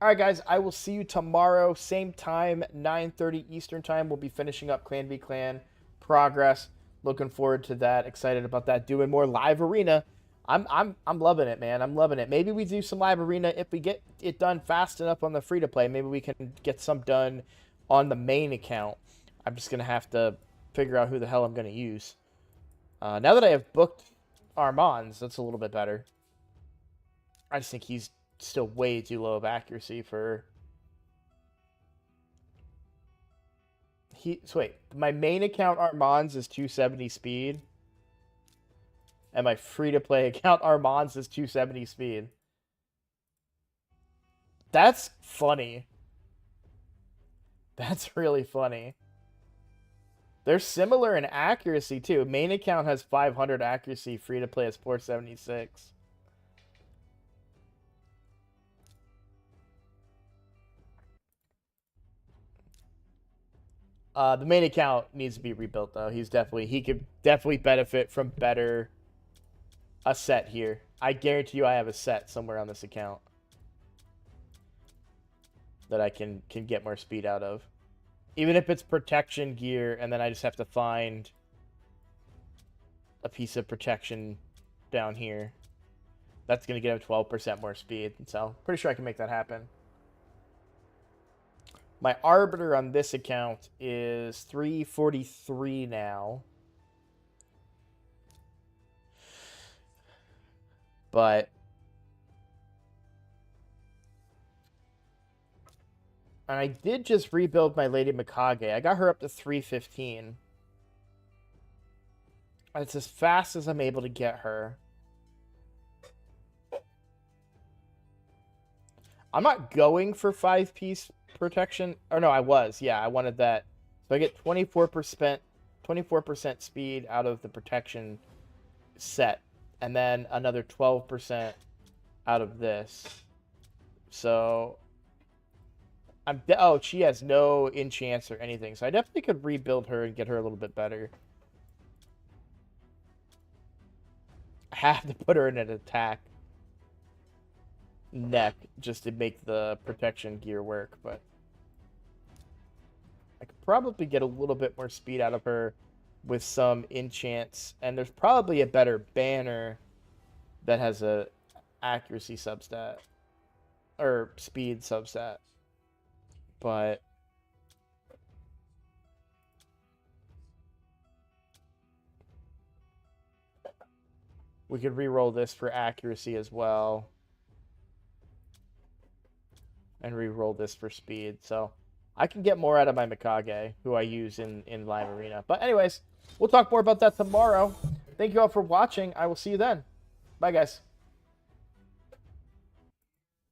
alright guys, I will see you tomorrow, same time, 9:30 Eastern time. We'll be finishing up Clan v Clan Progress. Looking forward to that. Excited about that. Doing more live arena. I'm loving it, man. I'm loving it. Maybe we do some live arena if we get it done fast enough on the free to play. Maybe we can get some done on the main account. I'm just gonna have to figure out who the hell I'm gonna use. Now that I have booked Armands, that's a little bit better. I just think he's still way too low of accuracy for. So wait, my main account Armands is 270 speed. And my free-to-play account Armands is 270 speed. That's funny. That's really funny. They're similar in accuracy, too. Main account has 500 accuracy. Free-to-play is 476. The main account needs to be rebuilt, though. He could definitely benefit from better... a set here. I guarantee you I have a set somewhere on this account that I can get more speed out of. Even if it's protection gear and then I just have to find a piece of protection down here. That's going to get him 12% more speed. So, pretty sure I can make that happen. My Arbiter on this account is 343 now. But I did just rebuild my Lady Mikage. I got her up to 315. It's as fast as I'm able to get her. I'm not going for 5-piece protection. Or no, I was. Yeah, I wanted that. So I get 24% speed out of the protection set. And then another 12% out of this. So, oh, she has no enchants or anything. So I definitely could rebuild her and get her a little bit better. I have to put her in an attack neck just to make the protection gear work. But I could probably get a little bit more speed out of her with some enchants, and there's probably a better banner that has a accuracy substat or speed substat, but we could re-roll this for accuracy as well and re-roll this for speed. So I can get more out of my Mikage, who I use in live arena. But anyways, we'll talk more about that tomorrow. Thank you all for watching. I will see you then. Bye, guys.